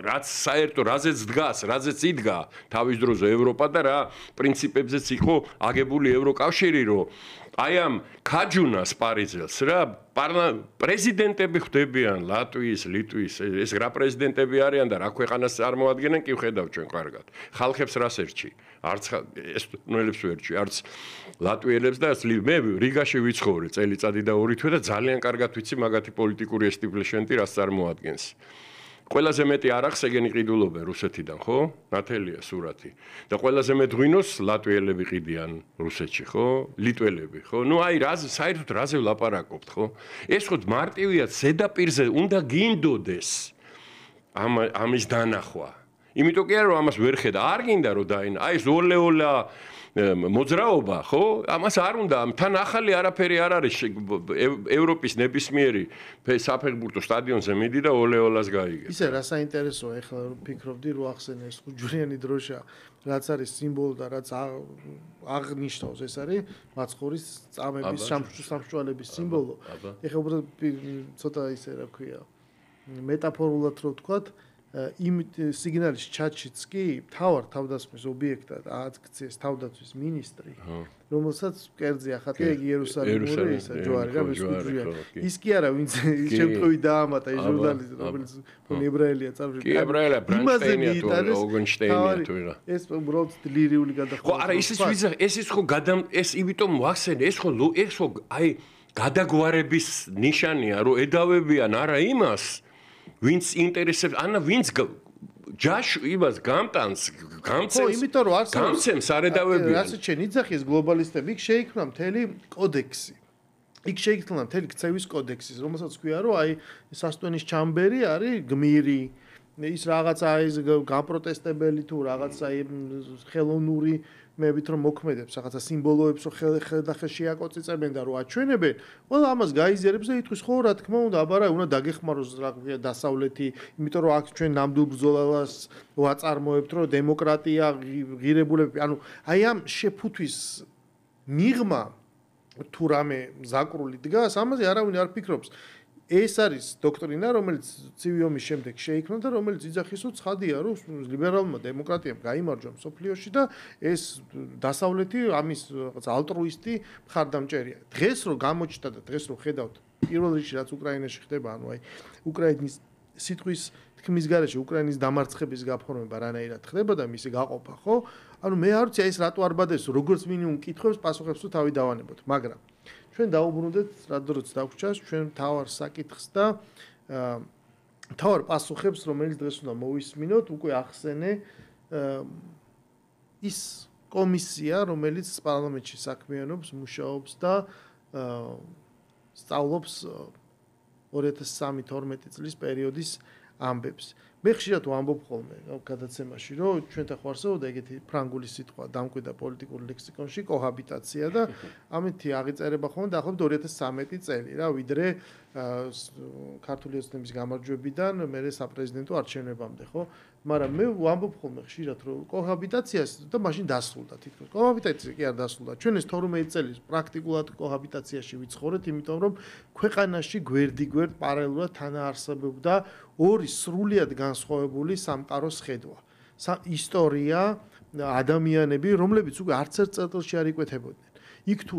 რაც საერთო რაზეც დგას, რაზეც იდგა თავის დროზე ევროპა და რა პრინციპებზეც იყო აგებული ევროკავშირი რომ აი ამ ქაჯუნას პარიზელს რა პრეზიდენტები ხდებიან ლატვიის, ლიტვის, ეს რა პრეზიდენტები არიან და რა ქვეყანას წარმოადგენენ კი ვხედავ ჩვენ კარგად. ხალხებს რას ერჩი? არც ესტონელებს ვერჩი, არც ლატვიელებს და მე რიგაში ვიცხოვრე წელიწადი და 2 თვე და ძალიან კარგად ვიცი მაგათი პოლიტიკური ესტიბლიშმენტი რას წარმოადგენს. ყველაზე მეტი არახს ეგენი ყიდულობენ რუსეთიდან, ხო? ნათელია სურათი. და ყველაზე მეტ ღვინოს ლატვიელები ყიდიან რუსეთში, ხო? ლიტველები, ხო? ნუ აი საერთოდ რაზე ვლაპარაკობთ, ხო? ეს ხო მარტივია ზედაპირზე უნდა გინდოდეს ამის დანახვა. იმიტომ კი არა რომ ამას ვერ ხედა, არ გინდა რომ დაინა. აი ეს ოლეოლა მოძრაობა, ხო? ამას არ უნდა, თან ახალი არაფერი არ არის ევროპის ნებისმიერი საფეხბურთო სტადიონზე მიდი და ოლეოლას გაიგე. ისე რა საინტერესოა, ეხლა ვფიქრობდი რომ ახსენე ეს ხუჯურიანი დროშა, რაც არის სიმბოლო და რაც აღნიშნავს, ეს არის მაცხოვრის წამების სამშვალების სიმბოლო. ეხლა უბრალოდ ცოტა ისე რა ქვია, მეტაფორულად რო ვთქვათ, იმ სიგნალის ჩატშიც კი თავდასხმის ობიექტად აღწიეს თავდაცვის ministri, რომელსაც კერძი ახატა იგი იერუსალიმური ისა ჯვარი რა მესუჯია. ის კი არა, ვინც შემთხვევით დაამატა ის ჟურნალისტი, რომელიც ებრაელია წამში. კი ებრაელია, ბრანშტეინია თუ ოგენშტეინია თუ რა. ეს უბრალოდ ლირიული გადახვევა. ხო, არა, ეს ხო ეს იმიტომ ვახსენე, ეს ხო აი გადაგვარების ნიშანია, რომ ედავებიან არა იმას ვინც ინტერესებს, ანა ვინც ჯაშ იმას გამტანს, გამცემს არედავებიან. რასაც შენ იძახი ეს გლობალისტები, იქ შეიქმნა მთელი კოდექსი. იქ შეიქმნა მთელი ქცევის კოდექსი, რომელსაც ქვია, რომ აი სასტვენის ჩამბერი არის გმირი, ის რაღაცა ის გაპროტესტებელი თუ რაღაცა ხელოვნური მეებით რომ მოქმედებს, რაღაცა სიმბოლოებს რომ ხელდახე შეაკოწიწებენ და რომ აჩვენებენ, ყველა ამას გაიზიარებს და იტყვის ხო რა თქმა უნდა, აბარა უნდა დაგეხმაროს რა ქვია დასავლეთი, იმიტომ რომ აქ ჩვენ ნამდვილ ბრძოლას ვაწარმოებთ, რომ დემოკრატია, ღირებულები, ანუ აი ამ შეფუთვის მიღმა თუ რამე ზაკრული დგას, ამაზე არავინ არ ფიქრობს. ეს არის დოქტრინა, რომელიც ცივი ომის შემდეგ შეიქმნა და რომელიც იძახის, რომ ცხადია, რომ ლიბერალურმა დემოკრატიამ გაიმარჯვა მსოფლიოში და ეს დასავლეთი ამის რაღაც ალტრუისტი მხარდამჭერია. დღეს რო გამოჩნდა და დღეს რო ხედავთ პირველ რიგში რაც უკრაინაში ხდება, ანუ აი უკრაინის სიტყვის თქმის გარეშე უკრაინის დამარცხების გაფორმება რანაირად ხდება და მისი გაყოფა, ხო? ანუ მე არ ვიცი აი ეს რატო არ ბადეს, როგორც მინიმუმ კითხვებს პასუხებს თუ თავი დავანებოთ, მაგრამ ჩვენ დაუბრუნდეთ რა დროც დაგვრჩას ჩვენ თავარ საკითხს და თავარ პასუხებს, რომელიც დღეს უნდა მოვისმინოთ, უკვე ახსენე ის კომისია, რომელიც პარლამენტში საქმიანობს, მუშაობს და სწავლობს 2013-12 წლის პერიოდის ამბებს. მე ხშირად ვამბობ ხოლმე გადაცემაში, რომ ჩვენთან ხო არსებობდა ეგეთი ფრანგული სიტყვა დამკვიდრა პოლიტიკურ ლექსიკონში კოჰაბიტაცია და ამით აღიწერება ხოლმე დაახლოებით 2013 წელი რა, ვიდრე ქართული ოცნების გამარჯვებიდან მერე საპრეზიდენტო არჩევნებამდე, ხო? მაგრამ მე ვამბობ ხოლმე ხშირად, რომ კოჰაბიტაციას და მაშინ დასრულდა თითქოს. კოჰაბიტაცია კი არ დასრულდა. ჩვენ ეს 12 წელი პრაქტიკულად კოჰაბიტაციაში ვიცხოვრეთ, იმიტომ რომ ქვეყანაში გვერდიგვერდ პარალელურად თანაარსებობდა ორი სრულიად განსხვავებული სამყაროს ხედვა. ისტორია, ადამიანები, რომლებიც უკვე არც ერთ წერტილში არ იკვეთებოდნენ. იქ თუ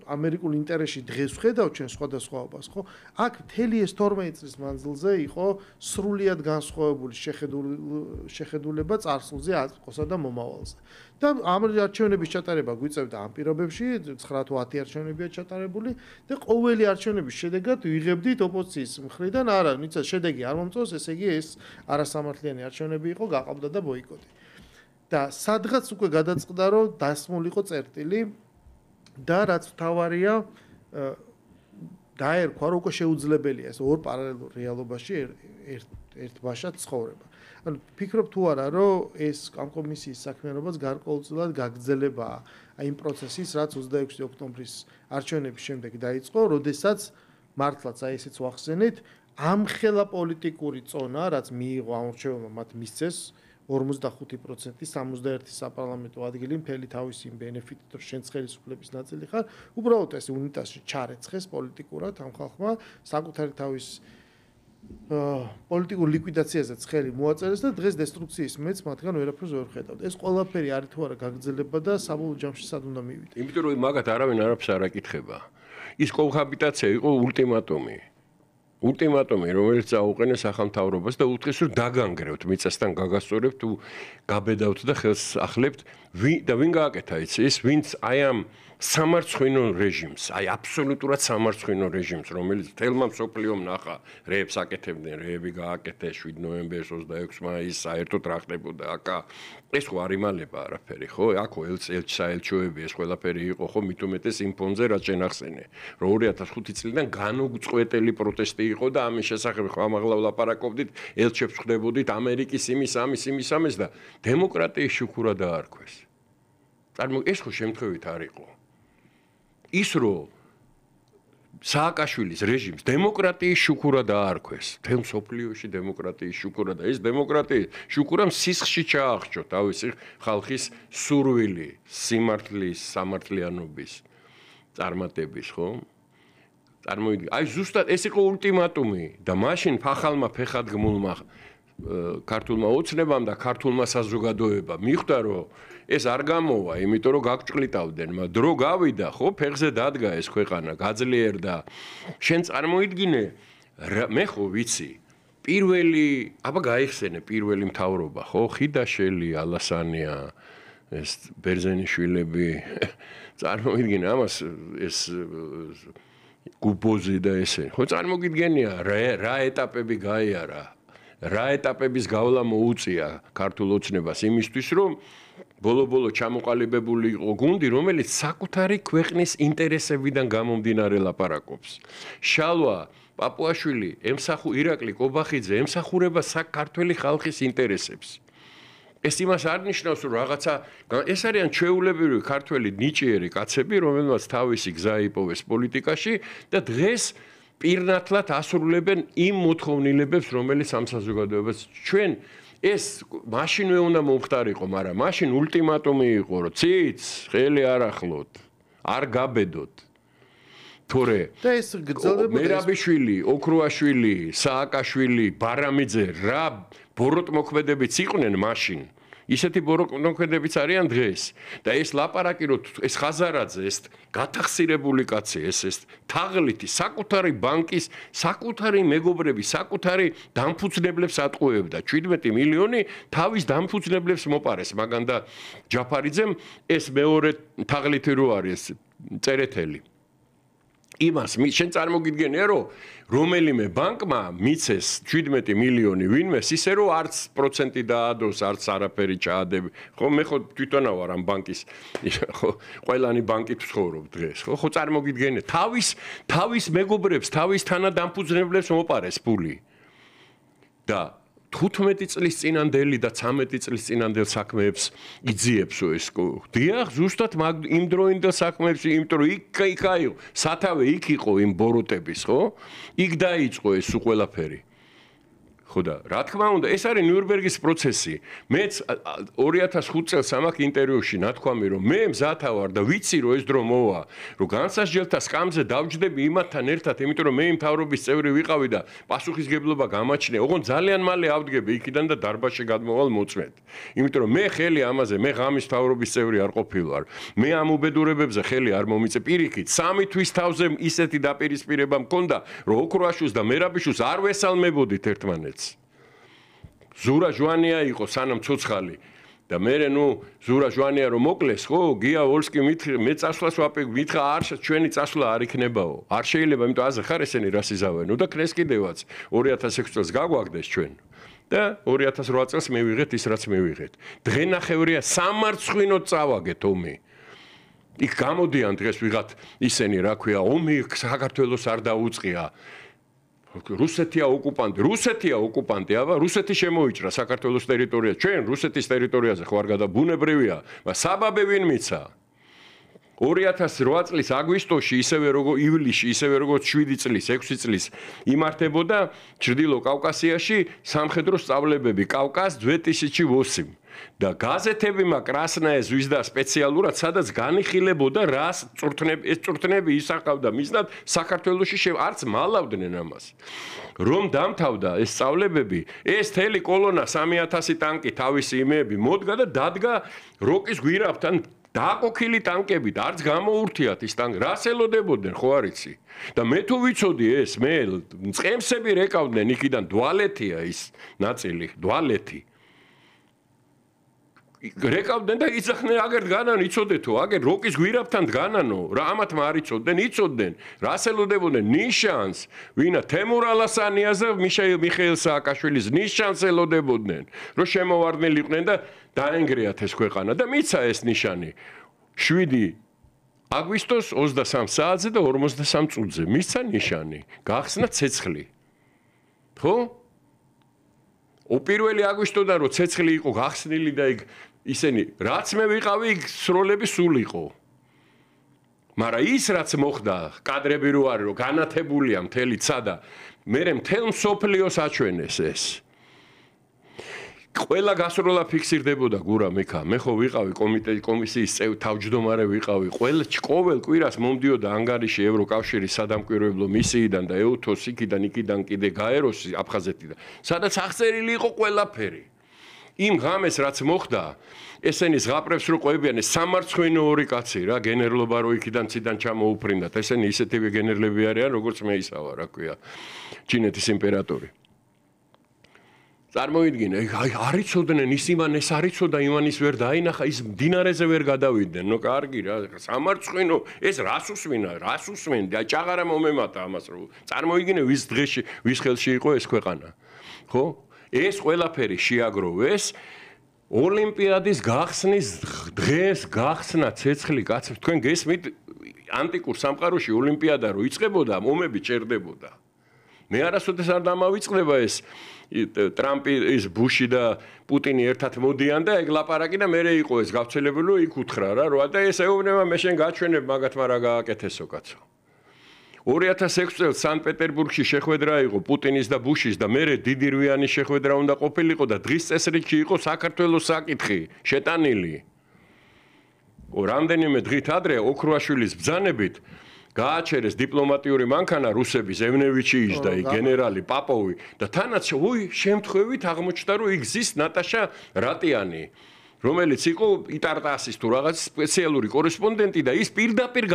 ამერიკულ ინტერესში დღეს ვხედავ ჩვენ სხვადასხვაობას, ხო? აქ მთელი ეს 12 წლის მანძილზე იყო სრულიად განსხვავებული შეხედულება წარსულზე, აწმყოსა და მომავალზე. და ამ არჩევნების ჩატარება გვიწევდა ამ პირობებში, 9 თუ 10 არჩევნებია ჩატარებული და ყოველი არჩევნების შედეგად ვიღებდით ოპოზიციის მხრიდან, არა, ниცა შედეგი არ მომწონს, ესე იგი ეს არასამართლიანი არჩევნები იყო, გაყავდა და ბოიკოტი. და სადღაც უკვე გადაწყდა, რომ დასმულიყო წერტილი და რაც თავარია დაერქვა, რომ უკვე შეუძლებელია ეს ორ პარალელურ რეალობაში ერთბაშად ცხოვრება. ანუ ფიქრობ თუ არა, რომ ეს ამ კომისიის საქმიანობაც გარკვეულწილად გაგრძელებაა აი იმ პროცესის, რაც 26 ოქტომბრის არჩევნების შემდეგ დაიწყო, როდესაც მართლაც აი ესეც ვახსენეთ, ამხელა პოლიტიკური წონა, რაც მიიღო ამ არჩევნებმა მათ მისცეს 45%, 61 საპარლამენტო ადგილი მთელი თავისი ბენეფიტით, რომ შენ ხელისუფლების ნაწილი ხარ, უბრალოდ ეს უნიტასში ჩარეცხეს პოლიტიკურად ამ ხალხმა, საკუთარი თავის პოლიტიკურ ლიკვიდაციაზეც ხელი მოაწერეს და დღეს დესტრუქციის მეც მათგან ვერაფერს ვერ ხედავთ. ეს ყველაფერი არის თუ არა გაგრძელება და საბოლოო ჯამში სად უნდა მივიდეთ. იმიტომ რომ მაგათ არავინ არაფერს არ აკითხება. ის კოჰაბიტაცია იყო ულტიმატუმი. ულტიმატუმი, რომელიც აუყენეს სახელმთავრობას და უთხრეს, რომ დაგანგრევთ, მიწასთან გაგასწორებთ, თუ გაბედავთ და ხელს ახლებთ და ვინ გააკეთა ის, ვინც აი ამ სამარცხვინო რეჟიმს, აი აბსოლუტურად სამარცხვინო რეჟიმს, რომელიც თელმა მსოფლიომ ნახა, რეებს აკეთებდნენ, რეები გააკეთეს 7 ნოემბერს 26 მაისს, საერთოდ რა ხდებოდა აკა. ეს ხო არ იმალება არაფერი, ხო? აქ საელჩოები ეს ყველაფერი იყო, ხო, მით უმეტეს იმ ფონზე რაც შენახსენე. რომ 2005 წლიდან განუწყვეტელი პროტესტი იყო და ამის შესახებ ხო ამაღლა ვლაპარაკობდით, ელჩებს ხდებოდით ამერიკის იმის და დემოკრატიის შუქურა დაარქვეს. ეს ხო შემთხვევით არ იყო. ის რომ სააკაშვილის რეჟიმს დემოკრატიის შუქურა დაარქვეს, თელ მსოფლიოში დემოკრატიის შუქურა და ეს დემოკრატიის შუქურამ სისხლში ჩაახშო თავისი ხალხის სურვილი, სიმართლის, სამართლიანობის წარმატების, ხო? წარმოვიდგინე, აი ზუსტად ეს იყო ულტიმატუმი და მაშინ ფახალმა ფეხადგმულმა ქართულმა ოცნებამ და ქართულმა საზოგადოებამ მიხვდა რომ ეს არ გამოვა, იმიტომ რომ გაგჭყლიტავდნენ, მაგრამ დრო გავიდა, ხო, ფეხზე დადგა ეს ქვეყანა, გაძლიერდა. შენ წარმოიდგინე, მე ხო ვიცი, აბა გაიხსენე პირველი მთავრობა, ხო, ხიდაშელი, ალასანია, ეს ბერძენიშვილები, წარმოიდგინე ამას ეს გუბოზი და ესე. ხო, წარმოგიდგენია რა ეტაპები გაიარა. რა ეტაპების გავლა მოუწია ქართულ ოცნებას იმისთვის, რომ ბოლო-ბოლო ჩამოყალიბებული იყო გუნდი, რომელიც საკუთარი ქვეყნის ინტერესებიდან გამომდინარე ლაპარაკობს. შალვა პაპუაშვილი, ირაკლი კობახიძე ემსახურება საქართველოს ხალხის ინტერესებს. ეს იმას არ ნიშნავს, რომ რაღაცა ეს არიან ჩვეულებრივი ქართველი ნიჭიერი კაცები, რომელმაც თავისი გზა იპოვეს პოლიტიკაში და დღეს პირნათლად ასრულებენ იმ მოთხოვნილებებს, რომელიც ამ საზოგადოებას ჩვენ ეს მაშინვე უნდა მომხდარიყო, მაგრამ მაშინ ულტიმატუმი იყო, რომ ციც ხელი არ ახლოთ, არ გაბედოთ. თორე და ეს გრძელდება მერაბიშვილი, ოქროაშვილი, სააკაშვილი, ბარამიძე რა ბოროტმოქმედებიც იყვნენ მაშინ. ისეთი ბოროტმოქმედებიც არიან დღეს და ეს ლაპარაკი რომ ეს ხაზარაძე ეს გათახსირებული კაცი ეს თაღლითი საკუთარი ბანკის საკუთარი მეგობრები საკუთარი დამფუძნებლებს ატყუებდა 17 მილიონი თავის დამფუძნებლებს მოპარეს მაგან და ჯაფარიძემ ეს მეორე თაღლითი რო არის წერეთელი იმას შენ წარმოგიდგენია რომ რომელიმე ბანკმა მიცეს 17 მილიონი ვინმეს ისე რომ არც პროცენტი დაადოს არც არაფერი ჩაადები ხო მე ხო თვითონა ვარ ამ ბანკის ხო ყველანი ბანკით ვცხოვრობ დღეს ხო წარმოგიდგენია თავის მეგობრებს თავის თანადამფუძნებლებს მოპარეს ფული და 15 წლის წინანდელი და 13 წლის წინანდელ საქმეებს იძიებსო ეს დიახ ზუსტად იმ დროინდელ საქმეებს იმიტომ რომ იქ აიღო სათავე იქ იყო იმ ბოროტების ხო იქ დაიწყო ეს ყველაფერი ხო და რა თქმა უნდა ეს არის ნიურნბერგის პროცესი მეც 2005 წელს ამაკ ინტერვიუში ნათქვამი რომ მე მზათა ვარ და ვიცი რომ ეს დრო მოვა რომ განსაჯელთა სკამზე დავჯდები იმათთან ერთად იმიტომ რომ მე იმ მთავრობის წევრი ვიყავი და პასუხისგებლობა გამაჩნია ოღონ ძალიან მალე ავდგები იქიდან და დარბაზში გადმოვალ მოწმედ იმიტომ რომ მე ხელი ამაზე მე ღამის მთავრობის წევრი არ ყოფილვარ მე ამ უბედურებებზე ხელი არ მომიწე პირიქით სამი თვის თავზე ისეთი დაპირისპირება მქონდა რომ ოქროაშვილს და მერაბიშვილს არ ვესალმებოდით ერთმანეთს ზურა ჟვანია იყო სანამ ცოცხალი და მე ნუ ზურა ჟვანია რომ მოკლეს ხო გია ვოლსკი მე წასვლას მითხრა არ ჩვენი წასვლა არ იქნებაო არ შეიძლება იმიტომ აზე ხარ ესენი რას იზავენო და ქნეს კიდევაც 2006 წელს გაგვაგდეს ჩვენ და 2008 წელს მივიღეთ ის რაც მივიღეთ დღენახევრია სამარცხვინოდ წავაგეთ ომი იქ გამოდიან დღეს ვიღათ ისენი რა ქვია ომი საქართველოს არ დაუწყია რუსეთია ოკუპანტი, აბა რუსეთი შემოიჭრა საქართველოს ტერიტორიას. ჩვენ რუსეთის ტერიტორიაზე ხო არ გადაბუნებრივია, მაგრამ საბაბე ვინ მიცა? 2008 წლის აგვისტოში, ისევე როგორც ივლისში, ისევე როგორც 7 წლის, 6 წლის იმართებოდა ჩრდილო კავკასიაში სამხედრო სწავლებები კავკას 2008 და გაზეთები მაკრასნაე ზვიზდა სპეციალურად სადაც განიხილებოდა რას წვრთნები ისახავდა მისნად საქართველოში არც მალავდნენ ამას რომ დამთავრდა ეს სწავლებები ეს თელი კოლონა 3000 ტანკი თავისი იმეები მოდგა და დადგა როკის გვირაბთან დააკოქილი ტანკებით არც გამოურთიათ ის ტანკი რას ელოდებოდნენ ხო არიცი და მე თუ ვიცოდი ეს მე მწყემსები რეკავდნენ იქიდან დვალეთია ის ნაწილი დვალეთი რეკავდნენ და იცახდნენ აგერ დგანან იცოდეთო აგერ როკის გვირაბთან დგანანო რა ამათ მარიცოდნენ იცოდნენ რას ელოდებოდნენ ნიშანს ვინა თემურ ალასანიას და მიხეილ სააკაშვილის ნიშანს ელოდებოდნენ რომ შემოვარდნილი იყვნენ და დაენგრიათ ეს ქვეყანა და მიცა ეს ნიშანი 7 აგვისტოს 23 საათზე და 53 წუთზე მისცა ნიშანი გახსნა ცეცხლი ხო უპირველი აგვისტოდან რომ ცეცხლი იყო გახსნილი და იქ ისინი რაც მე ვიყავი იქ სროლები სულ იყო მაგრამ ის რაც მოხდა კადრები რო არის რომ განათებულია მთელი ცადა მე მთელ მსოფლიოს აჩვენეს ეს ყველა გასროლა ფიქსირდებოდა გურა მიქა მე ხო ვიყავი კომისიის თავმჯდომარე ვიყავი ყოველ კვირას მომდიოდა ანგარიში ევროკავშირის სადამკვირვებლო მისიიდან და ეუთოს იქიდან კიდე გაეროსი აფხაზეთიდან სადაც აღწერილი იყო ყველაფერი იმ ღამეს რაც მოხდა ესენი ზღაპრებს რო ყვებიან ეს სამარცხვინო ორი კაცი რა გენერლობა რო იქიდან ციდან ჩამოუფრინდათ ესენი ისეთივე გენერლები არიან როგორც მე ისავა რა ქვია ჩინეთის იმპერატორი წარმოიდგინე არიცოდნენ ის იმანეს არიცოდა იმანის ვერ დაინახა ის მდინარეზე ვერ გადავიდნენ ნო კარგი რა სამარცხვინო ეს რას უსვენ და ჭაღარა მომემატა ამას რო წარმოიდგინე ვის დღეში ვის ხელში იყო ეს ქვეყანა ხო ეს ყველაფერი შეაგროვეს ოლიმპიადის გახსნის დღეს გახსნა ცეცხლი კაცებს თქვენ გესმით ანტიკურ სამყაროში ოლიმპიადა რო იწყებოდა მომები ჭერდებოდა მე არასოდეს არ დამავიწყდება ეს ტრამპი ის ბუში და პუტინი ერთად მოდიან და ეგ ლაპარაკი და მე იყო ეს გავცელებული რომ იქ უთხრა რა რა და ეს ეუბნება მე შენ გაჩვენებ მაგათ რა გააკეთესო კაცო 2006 წელს სანქტ-პეტერბურგში შეხვედრა იყო პუტინის და ბუშის და მერე დიდი რვიანის შეხვედრა უნდა ყოფილიყო და დღის წესრიგში იყო საქართველოს საკითხი შეტანილი. რამდენიმე დღით ადრე ოქროაშვილის ბრძანებით გააჩერეს დიპლომატიური მანქანა რუსების ევნევიჩიიშ და გენერალი პაპოვი და თანაც შემთხვევით აღმოჩნდა რომ იქ ზის ნატაშა რატიანი რომელიც იყო იტარტასის თუ რაღაც სპეციალური კორესპონდენტი და ის პირდაპირ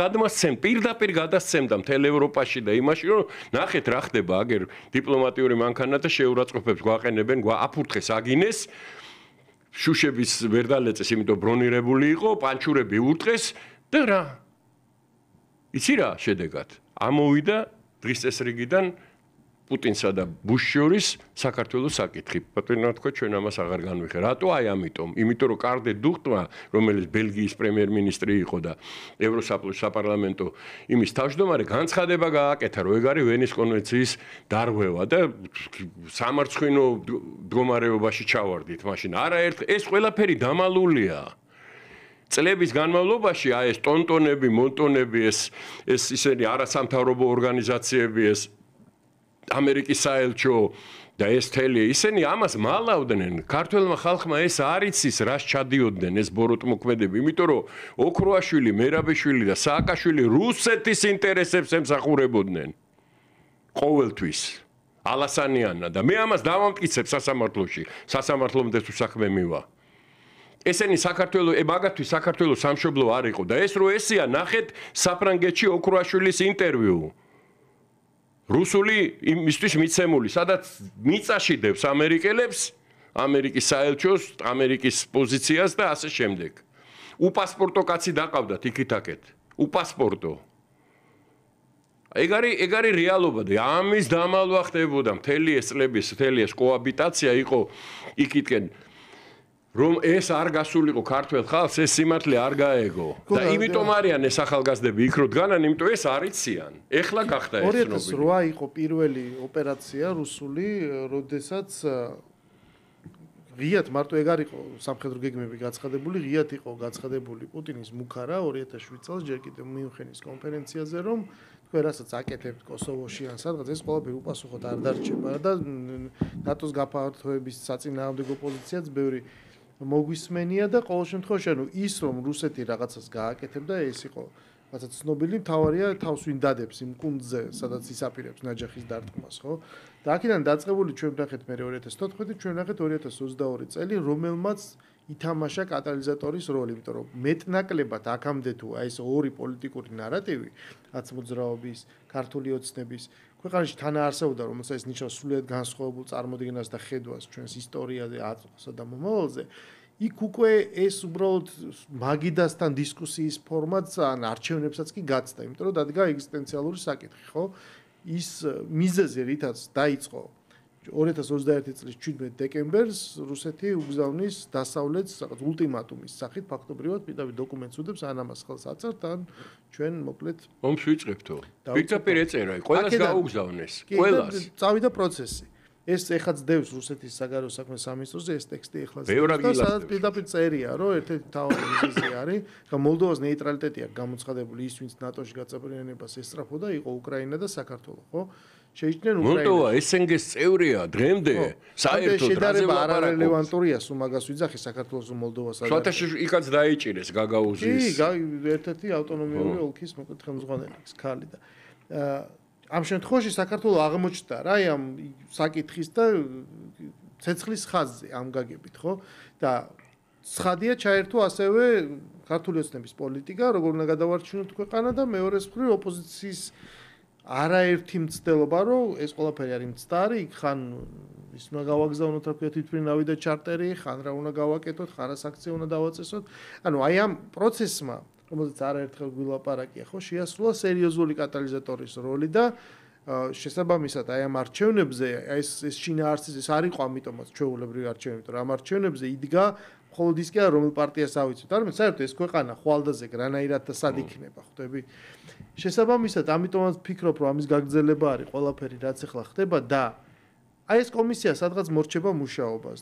გადასცემდა მთელ ევროპაში და იმაში რომ ნახეთ რა ხდება აგერ დიპლომატიური მანქანა და შეურაცხყოფებს გვაყენებენ აფურთხეს აგინეს შუშების ვერ დალეწეს იმიტომ ბრონირებული იყო პანჩურები ურტყეს და რა იცი რა შედეგად ამოვიდა დღის წესრიგიდან პუტინსა და ბუშს შორის საქართველოს საკითხი. პატენა თქვა ჩვენ ამას აღარ განვიხე. რატო აი ამიტომ? იმიტომ რომ კარდე დუხტვა, რომელიც ბელგიის პრემიერ-მინისტრი იყო და ევროსაპარლამენტო იმის თავმჯდომარე განცხადება გააკეთა, რომ ეგ არის ვენის კონვენციის დარღვევა და სამარცხვინო მდგომარეობაში ჩავარდით მაშინ. არაერთ ეს ყველაფერი დამალულია. წლების განმავლობაში აი ეს ტონტონები, მონტონები, ეს ისინი არასამთავრობო ორგანიზაციები, ეს ამერიკის საელჩო და ეს თელი ისინი ამას მალავდნენ ქართველმა ხალხმა ეს არ იცის რას ჩადიოდნენ ეს ბოროტმოქმედები იმიტომ რომ ოქროაშვილი მერაბეშვილი და სააკაშვილი რუსეთის ინტერესებს ემსახურებოდნენ ყოველთვის ალასანიანა და მე ამას დავამტკიცებ სასამართლომდე თუ საქმე მივა ესენი საქართველოს მაგათთვის საქართველოს სამშობლო არ იყო და ეს რო ესია ნახეთ საფრანგეთში ოქროაშვილის ინტერვიუ რუსული იმისთვის მიცემული, სადაც მიწაშიდებს ამერიკელებს, ამერიკის საელჩოს, ამერიკის პოზიციას და ასე შემდეგ. უპასპორტო კაცი დაყავდათ იქით-აქეთ. უპასპორტო. ეგ არის რეალობა და ამის დამალვა ხდებოდა მთელი ეს წლების, მთელი ეს კოაბიტაცია იყო იქითკენ რომ ეს არ გასულიყო ქართველ ხალხს ეს სიმართლე არ გაეგო და იმიტომ არიან ეს ახალგაზრდები იქ რო დგანან იმიტომ ეს არ იციან ეხლა გახდა ეს ცნობილი 2008 იყო პირველი ოპერაცია რუსული როდესაც ღიად მარტო ეგ არ იყო სამხედრო გეგმები გაცხადებული ღიად იყო გაცხადებული პუტინის მუქარა 2007 წელს ჯერ კიდევ მიუნხენის კონფერენციაზე რომ თქვენ რასაც აკეთებთ კოსოვოში ან სადღაც ეს ყველაფერი უპასუხოდ არ დარჩება და ნატოს გაფართოების საწინააღმდეგო პოზიციაც ბევრი მოგვისმენია და ყოველ შემთხვევაში ანუ ის რომ რუსეთი რაღაცას გააკეთებდა ეს იყო რაღაცა ცნობილი მთავარია თავს ვინ დადებს იმ კუნძზე სადაც ისაპირებს ნაჯახის დარტყმას ხო და აქედან დაწყებული ჩვენ ვნახეთ მე 2014 ჩვენ ვნახეთ 2022 წელი რომელმაც ითამაშა კატალიზატორის როლი იმიტომ რომ მეტნაკლებად აქამდე თუ აი ეს ორი პოლიტიკური ნარატივი აცმოძრაობის ქართული ოცნების ქვეყანაში თანაარსებობდა რომელსაც ეს ნიშნავს სრულიად განსხვავებულ წარმოდგენას და ხედვას ჩვენს ისტორიაზე აწმყოსა და მომავალზე იქ უკვე ეს უბრალოდ მაგიდასთან დისკუსიის ფორმატს ან არჩევნებსაც კი გაცდა, იმიტომ რომ დადგა ეგზისტენციალური საკითხი, ხო? ის მიზეზი, რითაც დაიწყო 2021 წლის 17 დეკემბერს რუსეთი უგზავნის დასავლეთს რაღაც ულტიმატუმის სახით ფაქტობრივად პირდაპირ დოკუმენტს უდებს ან ამას ხელს აწერთ ან ჩვენ მოკლედ ომს ვიწყებთო. პირდაპირ ეწერა, ყველას გაუგზავნეს. ყველას. წავიდა პროცესი. ეს ეხაც დევს რუსეთის საგარეო საქმეთა სამინისტროზე ეს ტექსტი ეხლა სადაც პირდაპირ წერია, რომ ერთ-ერთი თავი მიზეზი არის, რომ მოლდოვას ნეიტრალიტეტი აქვს გამოცხადებული ის, ვინც ნატოში გაწევრიანებას ესწრაფოდა, იყო უკრაინა და საქართველო, ხო? შეიჭნენ უკრაინა. მოლდოვა SNG-ს წევრია დღემდე, საერთოდ შედარება არარელევანტურია სულ მაგას ვიძახი საქართველოს მოლდოვას. შოთაში იქაც დაიჭირეს გაგაუზის. კი, ერთ-ერთი ავტონომიური ოლქის მოკლედ ხელმძღვანელი ქალი და ამ შემთხვევაში საქართველოს აღმოჩნდა რა ამ საკითხის და ცეცხლის ხაზზე ამ გაგებით, ხო? და ცხადია ჩაერთო ასევე ქართული ოცნების პოლიტიკა, როგორ უნდა გადავარჩინოთ ქვეყანა და მეორეს მხრივ ოპოზიციის არაერთი მცდელობა, რომ ეს ყველაფერი არის მცდარი, იქ ხან ის უნდა გავაგზავნოთ რა ქვია თვითმფრინავი და ჩარტერი, ხან რა უნდა გავაკეთოთ, ხან რა საქციო უნდა დავაწესოთ. ანუ აი ამ პროცესმა რომელზეც არაერთხელ გვილაპარაკია, ხო, შეასრულა სერიოზული კატალიზატორის როლი და შესაბამისად აი ამ არჩევნებზე, აი ეს შინაარსის ეს არ იყო ამიტომაც ჩვეულებრივი არჩევნები, მაგრამ ამ არჩევნებზე იდგა მხოლოდ ის კი არა, რომელ პარტიას ავიცოთ. არამედ საერთოდ ეს ქვეყანა ხვალდაზე გრანაირად და სად იქნება, ხვდები? შესაბამისად, ამიტომაც ფიქრობ, რომ ამის გაგრძელება არის ყველაფერი, რაც ახლა ხდება და აი ეს კომისია სადღაც მორჩება მუშაობას.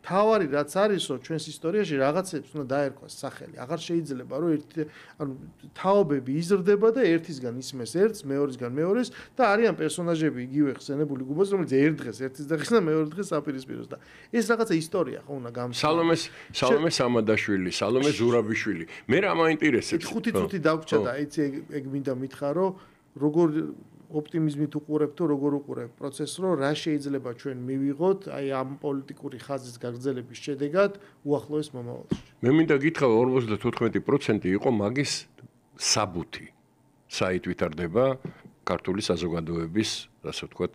თავარი რაც არისო ჩვენს ისტორიაში რაღაცებს უნდა დაერქვას სახელი. აღარ შეიძლება რომ ერთი ანუ თაობები იზრდება და ერთისგან ისმეს ერთს, მეორისგან მეორეს და არიან პერსონაჟები იგივე ხსენებული გუბოს, რომელიც ერთ დღეს ერთის დღეს და მეორე დღეს აპირისპიროს და ეს რაღაცა ისტორია ხო უნდა გამსალმე სამადაშვილი, სალომე ზურაბიშვილი. მე რა მაინტერესებს? 5 წუთი დაგვრჩა და ეცი ეგ მინდა მითხრა როგორ ოპტიმიზმით უყურებ თუ როგორ უყურებ პროცესს, რომ რა შეიძლება ჩვენ მივიღოთ აი ამ პოლიტიკური ხაზის გაგრძელების შედეგად უახლოეს მომავალში. მე მინდა გითხრა 54% იყო მაგის საბუთი. საით ვითარდება ქართული საზოგადოების, ასე ვთქვათ,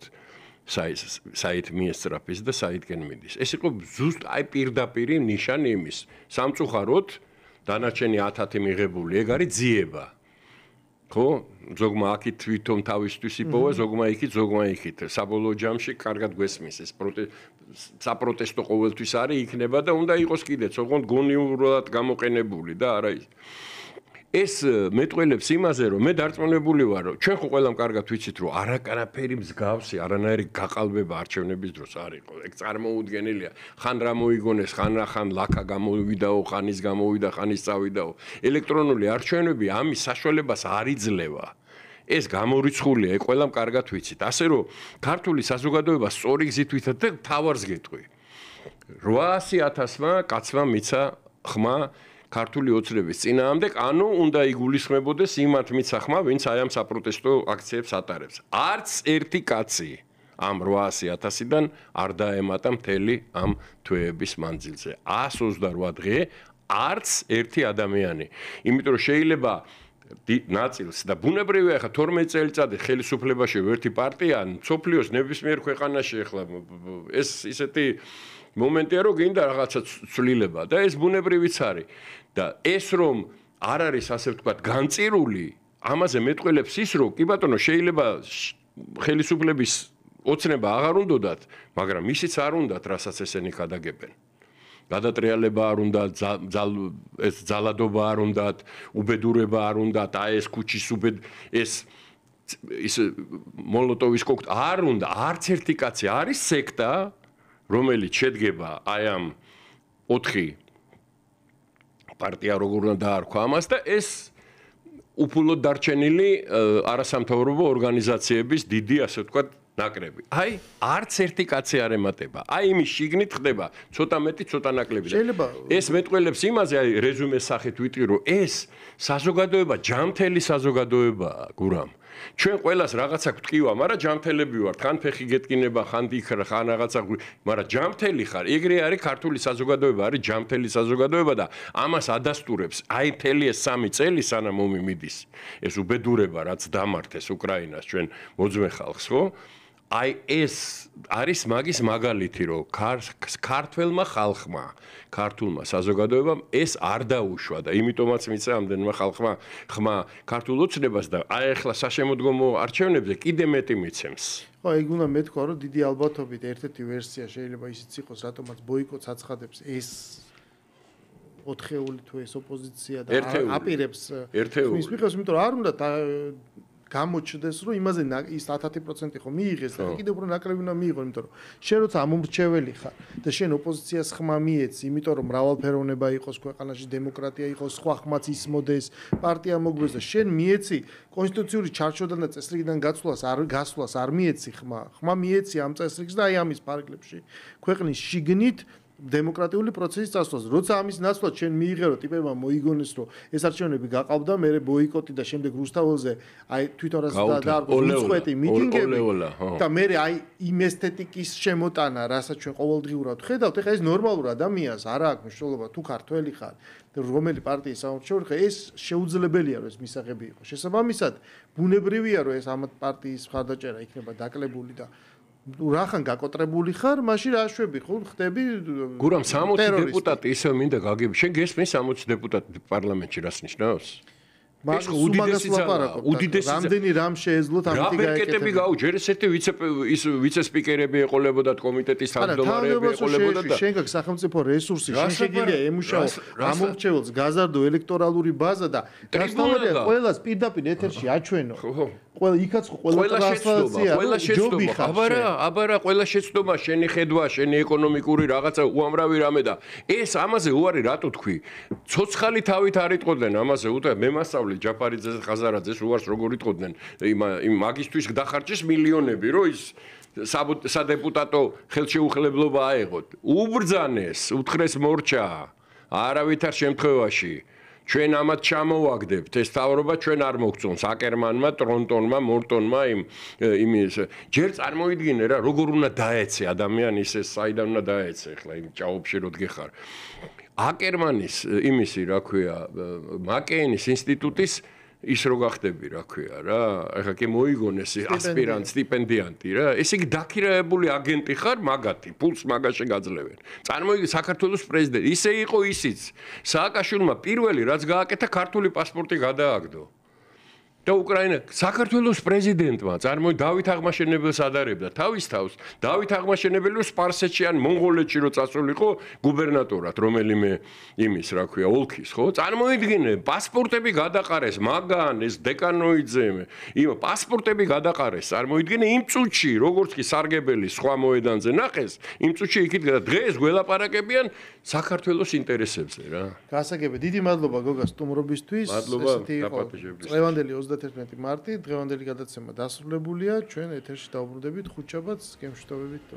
საით მიესწრაფის და საითკენ მიდის. ეს იყო ზუსტ აი პირდაპირი ნიშანი იმის. სამწუხაროდ დანარჩენი 10 მიღებული, ეგ არის ძიება. ხო, ზოგმა აქით თვითონ თავისთვის იპოვა, ზოგმა იქით, ზოგმა იქით. საბოლოო ჯამში კარგად გვესმის ეს საპროტესტო ყოველთვის არის, იქნება და უნდა იყოს კიდეც, ოღონდ გონიურად გამოყენებული და არა ის. ეს მეტყველებს იმაზე, რომ მე დარწმუნებული ვარ, რომ ჩვენ ხო ყველამ კარგად ვიცით, რომ არაკანაფერი მსგავსი, არანაირი გაყალბება არჩევნების დროს არ იყო. ეგ წარმოუდგენელია. ხან რა მოიგონეს, ხან ლაკა გამოვიდაო, ხან ის გამოვიდა, ხან ის წავიდაო. ელექტრონული არჩევნები ამის საშუალებას არ იძლევა. ეს გამორიცხულია, ეგ ყველამ კარგად ვიცით. ასე რომ ქართული საზოგადოება სწორი გზით ვითარდება და თავარს გეტყვი. 800.000-მა კაცმა მიცა ხმა ქართული ოცნების წინააღმდეგ, ანუ უნდა იგულისხმებოდეს იმათ მიცა ხმა, ვინც აი ამ საპროტესტო აქციებს ატარებს. არც ერთი კაცი ამ 800.000-დან არ დაემატა მთელი ამ თვეების მანძილზე. 128 დღე არც ერთი ადამიანი. იმიტომ რომ შეიძლება ნაწილს და ბუნებრივია ხა 12 წელიწადი ხელისუფლებაში ერთი პარტია სოფლიოს ნებისმიერ ქვეყანაში ახლა ეს ისეთი მომენტია რომ გინდა რაღაცა ცვლილება და ეს ბუნებრივიც არის და ეს რომ არ არის ასე ვთქვათ განწირული ამაზე მეტყველებს ის რომ კი ბატონო შეიძლება ხელისუფლების ოცნება აღარ უნდათ მაგრამ ისიც არ უნდათ რასაც ესენი გადაგებენ გადატრიალება არ უნდა ეს ძალადობა არ უნდა უბედურება არ უნდა აი ეს ქუჩის ეს მოლოტოვის კოქტეილი არ უნდა არც ერთი კაცი არის სექტა რომელიც შედგება აი ამ 4 პარტია როგორ უნდა დაარქვა ამას და ეს უფულოდ დარჩენილი არასამთავრობო ორგანიზაციების დიდი ასე ვთქვათ ნაკრები. აი, არც ერთი კაცი არ ემატება. აი, იმის შიგნით ხდება ცოტა მეტი, ცოტა ნაკლები. ეს მეტყველებს იმაზე, აი, რეზუმეს სახით ვიტყვი, რომ ეს საზოგადოება ჯამთელი საზოგადოებაა, გურამ. ჩვენ ყველას რაღაცა გვტკივა, მაგრამ ჯამთელები ვართ. ხან ფეხი გეტკინება, ხან იქრა, ხან რაღაცა, მაგრამ ჯამთელი ხარ. ეგრე არის ქართული საზოგადოება, არის ჯამთელი საზოგადოება და ამას ადასტურებს. აი, მთელი ეს 3 წელი სანამ ომი მიდის. ეს უბედურება, რაც დამართეს უკრაინას ჩვენ მოძმე ხალხს, ხო? აი ეს არის მაგის მაგალითი, რომ ქართველმა ხალხმა, ქართულმა საზოგადოებამ ეს არ დაუშვა და იმიტომაც მისცა ამდენმა ხალხმა ხმა ქართულ ოცნებას და აი ახლა საშემოდგომო არჩევნებზე კიდე მეტი მიცემს. ხო, ეგ უნდა მეთქვა, რომ დიდი ალბათობით ერთ-ერთი ვერსია შეიძლება ისიც იყოს, რატომაც ბოიკოტს აცხადებს ეს 4-ეული თუ ეს ოპოზიცია და აპირებს ხმის მიღებას, იმიტომ რომ არ უნდა გამოჩნდეს, რომ იმაზე ის 10% ხო მიიღეს და კიდევ უფრო ნაკლები უნდა მიიღო, იმიტომ რომ შენ როცა ამომრჩეველი ხარ და შენ ოპოზიციას ხმა მიეცი, იმიტომ რომ მრავალფეროვნება იყოს ქვეყანაში, დემოკრატია იყოს, სხვა ხმაც ისმოდეს, პარტია მოგბეს და შენ მიეცი კონსტიტუციური ჩარჩოდან და წესრიგიდან გასვლას არ მიეცი ხმა მიეცი ამ წესრიგს და აი ამის ფარგლებში ქვეყნის შიგნით დემოკრატიული პროცესის წასვლას. როცა ამის ნაცვლად შენ მიიღე რომ ტიპებმა მოიგონეს რომ ეს არჩევნები გაყავდა, მე ბოიკოტი და შემდეგ რუსთაველზე აი თვითონ რას დაარღვევს უწყვეტი მიტინგები და მე აი იმ ესთეტიკის შემოტანა, რასაც ჩვენ ყოველდღიურად ხედავთ, ეხლა ეს ნორმალურ ადამიანს არ აქვს მნიშვნელობა თუ ქართველი ხარ და რომელი პარტიის სამომრჩეველი ხარ, ეს შეუძლებელია რომ ეს მისაღები იყოს. შესაბამისად, ბუნებრივია რომ ეს ამ პარტიის მხარდაჭერა იქნება დაკლებული და რახან გაკოტრებული ხარ, მაშინ რა შვები ხო ხდები გურამ 60 დეპუტატი ისევ მინდა გაგები. შენ გესმის 60 დეპუტატი პარლამენტში რას ნიშნავს? ეს უდიდესი ლაპარაკობს. რამდენი რამ შეეძლოთ ამით გაეკეთებინა. რამეკეტები გაუჯერ ესეთი ვიცე-სპიკერები ეყოლებოდათ, კომიტეტის თავმჯდომარეები ეყოლებოდათ და შენ გაქვს სახელმწიფო რესურსი, შენ შეგიძლია ემუშაო ამომრჩეველს გაზარდო ელექტორალური ბაზა და დასწავლია ყველას პირდაპირ ეთერში აჩვენო. ყველა იქაც ყველა ტრანსლაცია, ჯობი ხარ. აბარა, ყველა შეცდომა, შენი ხედვა, შენი ეკონომიკური რაღაცა უამრავი რამე და ეს ამაზე უარი რატო თქვი? ცოცხალი თავით არ იტყოდნენ ამაზე უტა მე მასწავლე ჯაფარიძეს ხაზარაძეს უარს როგორ იტყოდნენ იმ მაგისტვის დახარჯეს მილიონები რომ ის სადეპუტატო ხელშეუხლებლობა აეღოთ უბრძანეს უთხრეს მორჩა არავითარ შემთხვევაში ჩვენ ამათ ჩამოვაგდებთ ეს თავრობა ჩვენ არ მოგწონს აკერმანმა ტრონტონმა მორტონმა იმის ჯერ წარმოიდგინე რა როგორ უნდა დაეცე ადამიანის ეს საიდან უნდა დაეცე ახლა იმ ჭაობში როდგე ხარ აკერმანის იმისი რა ქვია მაკეინის ინსტიტუტის ის რო გახდები რა ქვია რა ახლა კი მოიგონეს ასპირანტ სტიპენდიანტი რა ესე იგი დაქირავებული აგენტი ხარ მაგათი ფულს მაგაში გაძლევენ წარმოიდგინე საქართველოს პრეზიდენტი ისე იყო ისიც სააკაშვილმა პირველი რაც გააკეთა ქართული პასპორტი გადააგდო და უკრაინა საქართველოს პრეზიდენტმა წარმოიდგინე დავით აღმაშენებელს ადარებდა თავის თავს დავით აღმაშენებელი სპარსეთში ან მონღოლეთში რო წასულიყო გუბერნატორად რომელიმე იმის რა ქვია ოლქის ხო წარმოიდგინე პასპორტები გადაყარეს მაგან ეს დეკანოიძემ იმ პასპორტები გადაყარეს წარმოიდგინე იმ წუთში როგორც კი სარგებელი სხვა მოედანზე ნახეს იმ წუთში იქით დღეს გველაპარაკებიან საქართველოს ინტერესებზე რა გასაგები დიდი მადლობა გოგა სტუმრობისთვის ესეთი იყო წლევანდელი 31 მარტი დღევანდელი გადაცემა დასრულებულია ჩვენ ეთერში დავბრუნდებით ხუთშაბათს გემშვიდობებით